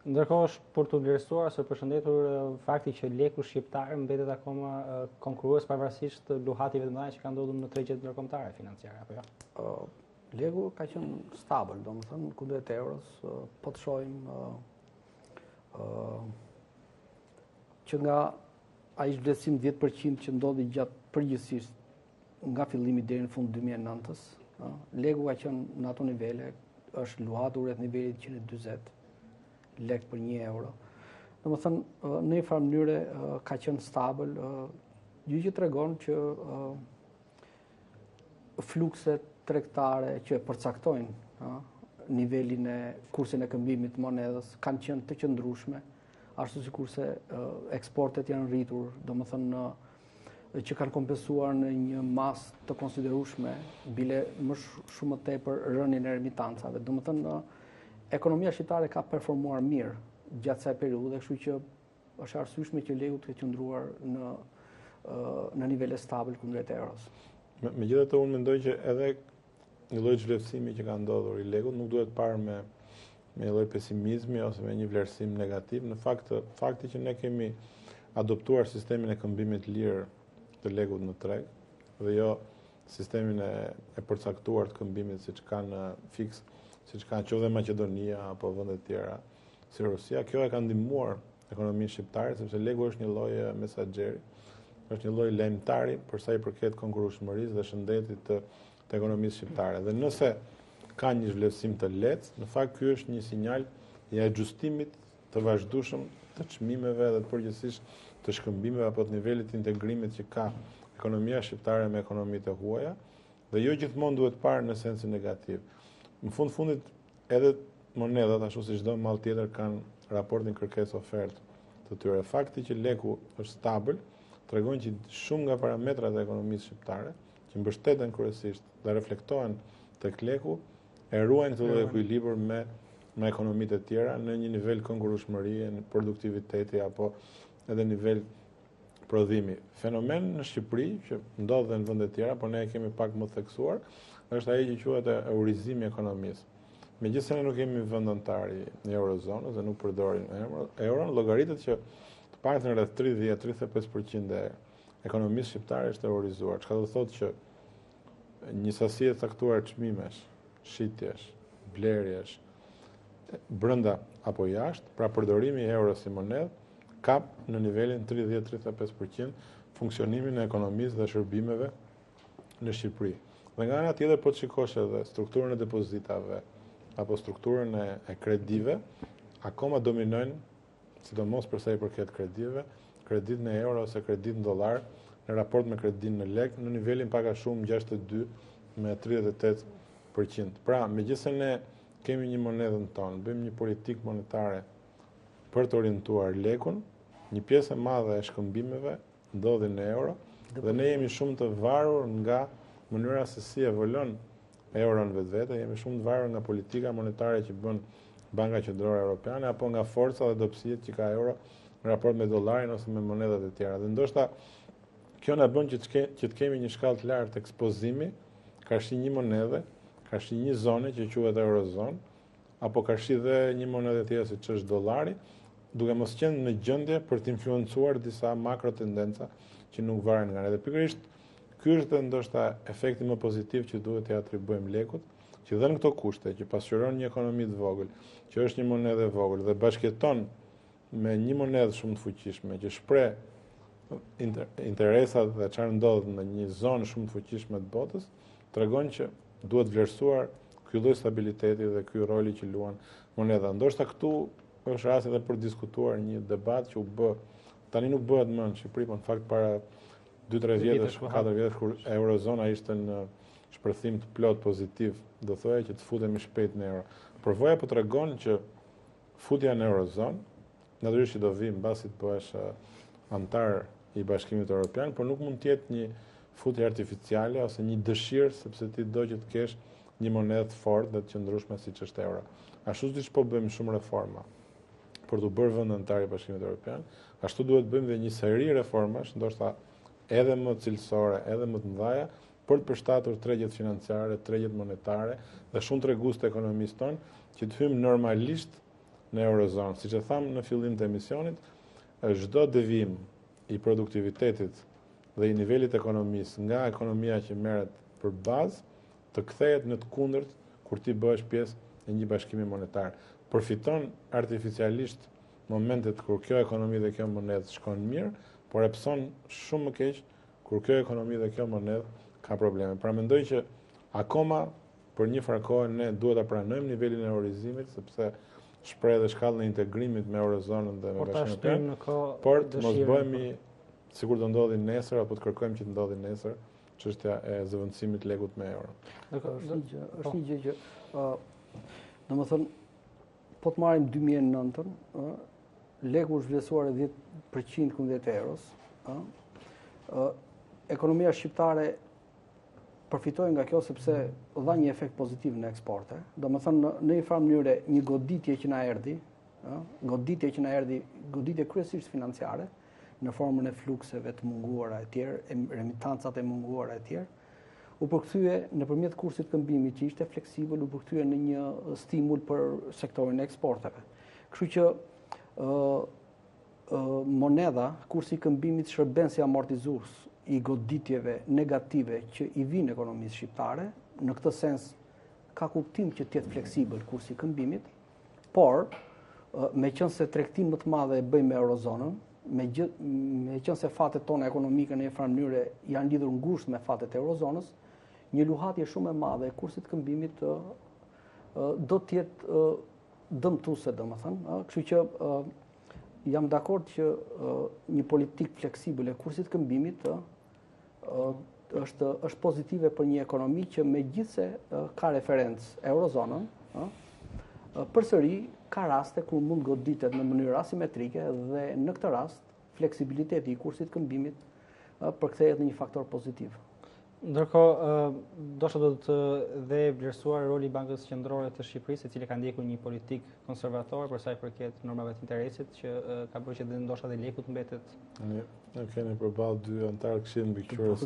Ndërkohë është për të vlerësuar ose përshëndetur fakti që leku shqiptar mbetet akoma konkurrues pavarësisht të luhative të mëdha që kanë ndodhur në tregjet ndërkombëtare financiare, apo jo? Leku ka qenë stabil, domethënë kundrejt euros, po të shohim që nga ai zhvlerësim 10% që ndodhi gjatë përgjithsisht nga fillimi deri në fund 2009-s, leku ka qenë në ato nivele, është luhatur rreth nivelit 140 lekë për 1 euro. Domethënë, në një farë mënyre ka qenë stabil, gjë që tregon që flukset tregtare që përcaktojnë nivelin e kursin e këmbimit të monedhës kanë qenë të qëndrueshme, ashtu sikurse eksportet janë rritur, domethënë që kanë kompensuar në një masë të konsiderueshme, bile më shumë më tepër rënien e remitancave. Domethënë ekonomia shqiptare ka performuar mirë gjatë kësaj periudhe, kështu që është arsyeshme që leku të qëndruar në nivele stabil kundrejt euros. Megjithatë, unë mendoj që edhe një lloj zhvlerësimi që ka ndodhur i lekut nuk duhet parë me një lloj pesimizmi ose me një vlerësim negativ. Në fakt, fakti që ne kemi adoptuar sistemin e këmbimit lirë të lekut në treg dhe jo sistemin e përcaktuar të këmbimit siç kanë fiks, siç kanë qoftë Maqedonia apo vende të tjera si Rusia, kjo e ka ndihmuar ekonominë shqiptare sepse leku është një lloj mesaxheri, është një lloj lajmtari për sa i përket konkurrueshmërisë dhe shëndetit të ekonomisë shqiptare. Dhe nëse ka një zhvlerësim të lehtë, në fakt ky është një sinjal i ajustimit të vazhdueshëm të çmimeve dhe të përgjithsisht të shkëmbimeve apo të nivelit të integrimit që ka ekonomia shqiptare me ekonomitë e huaja, dhe jo gjithmonë duhet parë në sensin negativ. Në fundit edhe monedhat, ashtu si çdo mall tjetër, kanë raportin kërkesë-ofertë të tyre. Fakti që leku është stabil tregon që shumë nga parametrat e ekonomisë shqiptare, që mbështeten kryesisht dhe reflektohen tek leku, e ruajnë këtë lloj ekuilibër me ekonomitë e tjera në një nivel konkurrueshmërie, në produktiviteti apo edhe nivel prodhimi. Fenomen në Shqipëri që ndodh dhe në vende të tjera, por ne e kemi pak më theksuar, është ai që quhet eurizimi i ekonomisë. Megjithëse ne nuk jemi vend antar i eurozonës dhe nuk përdorim euron, llogaritet që të paktën rreth 30-35% e ekonomisë shqiptare është eurizuar. Çka do thotë që një sasi e caktuar çmimesh, shitjesh, blerjesh brenda apo jashtë, pra përdorimi i euros si monedhë kap në nivelin 30-35% funksionimin e ekonomisë dhe shërbimeve në Shqipëri. Dhe nga ana tjetër po të shikosh edhe strukturën e depozitave apo strukturën e kredive, akoma dominojnë, sidomos për sa i përket kredive, kredit në euro ose kredit në dollar në raport me kredit në lek në nivelin pak a shumë 62 me 38%. Pra, megjithëse ne kemi një monedhën tonë, bëjmë një politikë monetare për të orientuar lekun, një pjesë e madhe e shkëmbimeve ndodhin në euro dhe ne jemi shumë të varur nga mënyra se si evolon euron vetvete, jemi shumë të varur nga politika monetare që bën Banka Qendrore Europiane apo nga forca dhe dobësitë që ka euro në raport me dollarin ose me monedhat e tjera. Dhe ndoshta Kjo na bën që të kemi një shkallë të lartë ekspozimi, karshi një monedhe, karshi një zone që quhet eurozonë, apo karshi dhe një monedhe tjetër siç është dollari, duke mos qenë në gjendje për të influencuar disa makro tendenca që nuk varen nga ne. Dhe pikërisht ky është ndoshta efekti më pozitiv që duhet t'i atribuojmë lekut, që dhe në këto kushte, që pasqyron një ekonomi të vogël, që është një monedhe e vogël dhe bashkëton me një monedhë shumë të fuqishme, që shpreh interesat dhe çfarë ndodh në një zonë shumë të fuqishme të botës, tregon që duhet vlerësuar ky lloj stabiliteti dhe ky roli që luan monedha. Ndoshta këtu është rasti edhe për diskutuar një debat që u bë, tani nuk bëhet më në Shqipëri, por në fakt para 2-3 vjetësh, 4 vjetësh kur eurozona ishte në shpërthim të plot pozitiv, do thoya që të futemi shpejt në euro. Përvoja po tregon që futja në eurozonë, natyrisht që do vi mbasi të bëhesh antar i Bashkimit Evropian, por nuk mund të jetë një futje artificiale ose një dëshirë sepse ti do që të kesh një monedhë të fortë dhe të qëndrueshme siç është euro. Ashtu siç po bëjmë shumë reforma për të bërë vend antar i Bashkimit Evropian, ashtu duhet bëjmë dhe një seri reformash, ndoshta edhe më cilësore, edhe më të mëdha, për të përshtatur tregjet financiare, tregjet monetare dhe shumë tregues të ekonomisë tonë, që të hyjmë normalisht në eurozonë. Siç e tham në fillim të emisionit, çdo devijim i produktivitetit dhe i nivelit ekonomisë nga ekonomia që merret për bazë të kthehet në të kundërt kur ti bëhesh pjesë e një bashkimi monetar. Përfiton artificialisht momentet kur kjo ekonomi dhe kjo monedhë shkon mirë, por e pson shumë më keq kur kjo ekonomi dhe kjo monedhë ka probleme. Pra mendoj që akoma për një farë kohë ne duhet ta pranojmë nivelin e eurorizimit, sepse shpreh edhe shkallën e integrimit me eurozonën dhe me Bashkimin Evropian, por të mos bëhemi sikur do ndodhi nesër apo të kërkojmë që të ndodhi nesër çështja e zëvendësimit të lekut me euro. Është një gjë që domethënë po të marrim 2009-ën, leku është vlerësuar 10% kundër euros, ekonomia shqiptare përfitoi nga kjo sepse dha një efekt pozitiv në eksporte. Domethënë në një farë mënyrë një goditje që na erdhi, goditje kryesisht financiare në formën e flukseve të munguara e tjerë, remitancat e munguara e tjerë, u përkthye nëpërmjet kursit këmbimit që ishte fleksibël, u përkthye në një stimul për sektorin e eksporteve. Kështu që monedha, kursi i këmbimit shërben si amortizues i goditjeve negative që i vinë ekonomisë shqiptare. Në këtë sens ka kuptim që të jetë fleksibël kursi i këmbimit, por meqense tregtim më të madhe e bëjmë me eurozonën, meqense fatet tona ekonomike në një farë mënyrë janë lidhur ngushtë me fatet e eurozonës, një luhatje shumë e madhe e kursit të këmbimit do të jetë dëmtuese, domethënë, kështu që jam dakord që një politikë fleksibël e kursit të këmbimit është pozitive për një ekonomi që megjithse ka referencë eurozonën, përsëri ka raste ku mund goditet në mënyrë asimetrike dhe në këtë rast fleksibiliteti i kursit të këmbimit përkthehet në një faktor pozitiv. Ndërkohë, ndoshta do të dhe vlerësuar roli i Bankës Qendrore të Shqipërisë, e cila ka ndjekur një politikë konservatore për sa i përket normave të interesit, që ka bërë që ndoshta dhe lekut mbetet. Ne kemi përballë dy antarë Këshillit Mbikëqyrës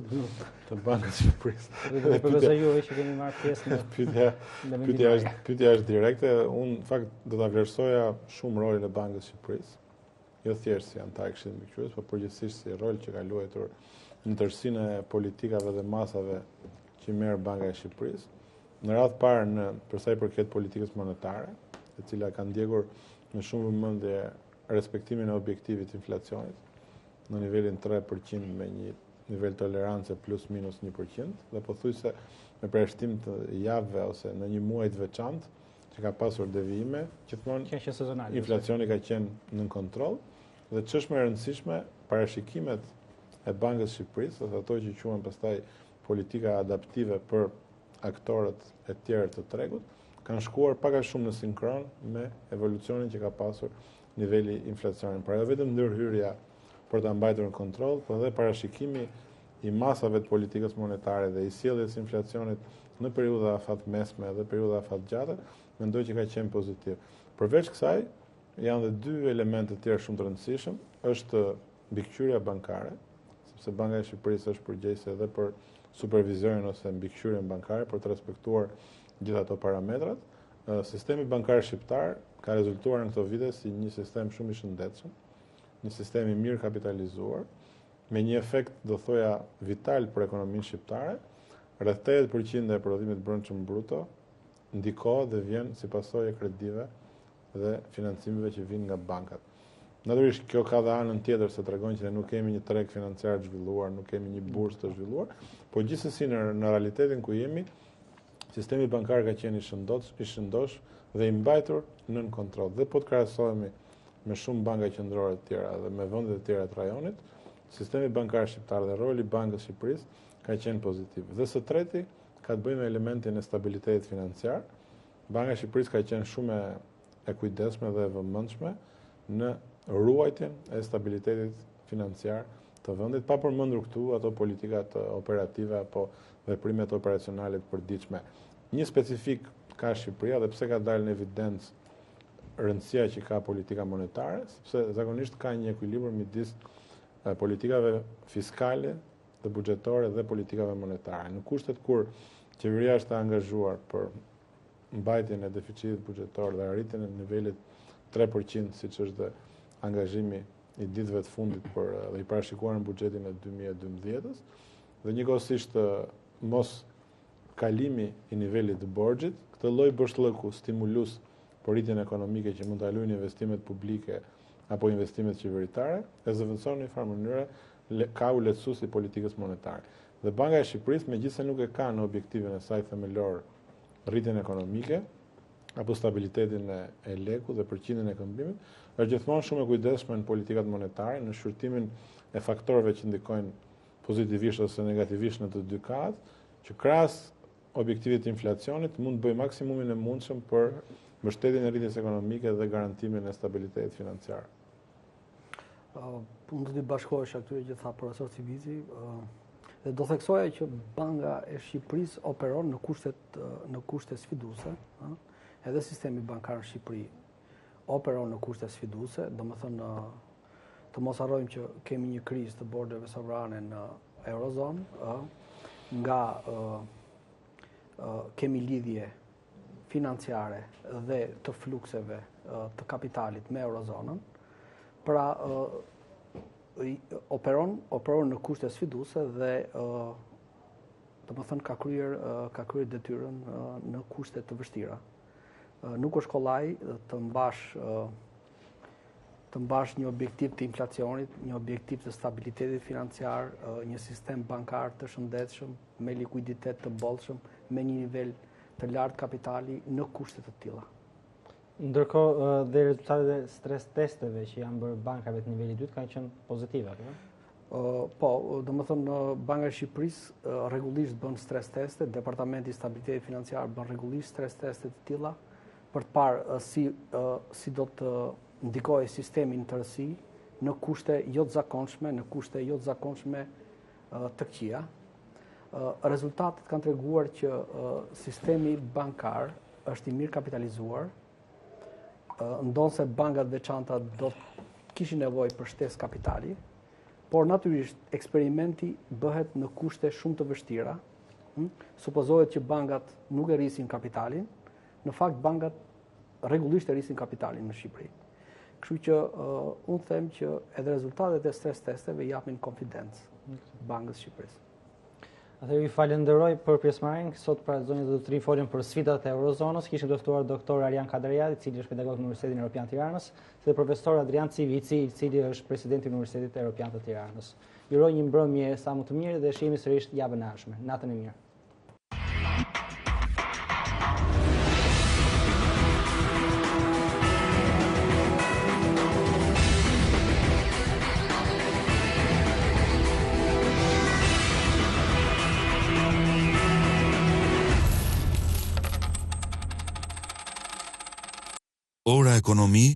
të Bankës së Shqipërisë. Dhe përveç juve që kemi marrë pjesë në pyetja është direkte. Unë në fakt do ta vlerësoja shumë rolin e Bankës së Shqipërisë, jo thjesht si antar i Këshillit Mbikëqyrës, por përgjithsisht si rol që ka luajtur në tërësinë e politikave dhe masave që merr Banka e Shqipërisë. Në radhë parë për sa i përket politikës monetare, e cila ka ndjekur me shumë vëmendje respektimin e objektivit të inflacionit në nivelin 3% me një nivel tolerance plus minus 1%, dhe pothuajse me përshtim të javëve ose në një muaj të veçantë që ka pasur devijime, gjithmonë inflacioni ka qenë nën kontroll dhe ç'është më e rëndësishme, parashikimet e Bankës së Shqipërisë, ose ato që quhen pastaj politika adaptive për aktorët e tjerë të tregut, kanë shkuar pak a shumë në sinkron me evolucionin që ka pasur niveli inflacionit. Pra jo vetëm ndërhyrja për ta mbajtur në kontroll, por edhe parashikimi i masave të politikës monetare dhe i sjelljes së inflacionit në periudha afat mesme dhe periudha afat gjata, mendoj që ka qenë pozitiv. Përveç kësaj, janë dhe dy elemente të tjerë shumë të rëndësishëm, është mbikëqyrja bankare, sepse Banka e Shqipërisë është përgjegjëse edhe për supervizionin ose mbikëqyrjen bankare për të respektuar gjithë ato parametrat. Sistemi bankar shqiptar ka rezultuar në këto vite si një sistem shumë i shëndetshëm, një sistem i mirë kapitalizuar, me një efekt, do thoja, vital për ekonominë shqiptare. Rreth 80% e prodhimit brendshëm bruto ndikohet dhe vjen si pasojë e kredive dhe financimeve që vijnë nga bankat. Natyrisht kjo ka dhe anën tjetër se tregon që ne nuk kemi një treg financiar të zhvilluar, nuk kemi një bursë të zhvilluar, po gjithsesi në realitetin ku jemi, sistemi bankar ka qenë i shëndosh dhe i mbajtur nën kontroll. Dhe po të krahasohemi me shumë banka qendrore të tjera dhe me vendet e tjera të rajonit, sistemi bankar shqiptar dhe roli i Bankës së Shqipërisë ka qenë pozitiv. Dhe së treti ka të bëjë me elementin e stabilitetit financiar. Banka e Shqipërisë ka qenë shumë e kujdesshme dhe e vëmendshme në ruajtjen e stabilitetit financiar të vendit, pa përmendur këtu ato politikat operative apo veprimet operacionale të përditshme. Një specifik ka Shqipëria dhe pse ka dalë në evidencë rëndësia që ka politika monetare, sepse zakonisht ka një ekuilibër midis politikave fiskale dhe buxhetore dhe politikave monetare. Në kushtet kur qeveria është angazhuar për mbajtjen e deficitit buxhetor dhe arritjen e nivelit 3%, siç është dhe angazhimi i ditëve të fundit dhe i parashikuar në buxhetin e 2012-s, dhe njëkohësisht mos kalimi i nivelit të borxhit, këtë lloj bëshllëku stimulus për rritjen ekonomike që mund ta luajnë investimet publike apo investimet qeveritare, e zëvendëson në një farë mënyrë ka u lehtësues i politikës monetare. Dhe Banka e Shqipërisë, megjithëse nuk e ka në objektivin e saj themelor rritjen ekonomike apo stabilitetin e lekut dhe përqindjen e këmbimit, është gjithmonë shumë e kujdesshme në politikat monetare, në shqyrtimin e faktorëve që ndikojnë pozitivisht ose negativisht në të dy kahat, që krahas objektivit të inflacionit mund të bëjë maksimumin e mundshëm për mbështetjen e rritjes ekonomike dhe garantimin e stabilitetit financiar. Unë do të bashkohesha këtyre që tha profesor Civici, dhe do theksoja që Banka e Shqipërisë operon në kushte sfiduese, edhe sistemi bankar në Shqipëri operon në kushte sfiduese, domethënë të mos harrojmë që kemi një krizë të bordeve sovrane në Eurozonë, nga kemi lidhje financiare dhe të flukseve të kapitalit me Eurozonën, pra operon në kushte sfiduese dhe domethënë ka kryer detyrën në kushte të vështira. Nuk është kollaj të mbash një objektiv të inflacionit, një objektiv të stabilitetit financiar, një sistem bankar të shëndetshëm, me likuiditet të bollshëm, me një nivel të lartë kapitali në kushte të tilla. Ndërkohë dhe rezultatet e stres testeve që janë bërë bankave të nivelit 2 kanë qenë pozitive, apo? Po, domethënë Banka e Shqipërisë rregullisht bën stres teste, Departamenti i Stabilitetit Financiar bën rregullisht stres teste të tilla për të parë si do të ndikojë sistemi në tërësi në kushte jo të zakonshme të këqija. Rezultatet kanë treguar që sistemi bankar është i mirë kapitalizuar, ndonse bankat veçanta do të kishin nevojë për shtesë kapitali, por natyrisht eksperimenti bëhet në kushte shumë të vështira. Supozohet që bankat nuk e rrisin kapitalin, në fakt bankat rregullisht e rrisin kapitalin në Shqipëri. Kështu që unë them që edhe rezultatet e stres testeve japin konfidencë Bankës Shqipërisë. Atëherë ju falenderoj për pjesëmarrjen. Sot pra zonjë do të folëm për sfidat e Eurozonës. Kishim të ftuar doktor Arjan Kadriati, i cili është pedagog në Universitetin Evropian të Tiranës, dhe profesor Adrian Civici, i cili është presidenti i Universitetit Evropian të Tiranës. Ju uroj një mbrëmje sa më të mirë dhe shihemi sërish javën e ardhshme. Natën e mirë. Ora Ekonomi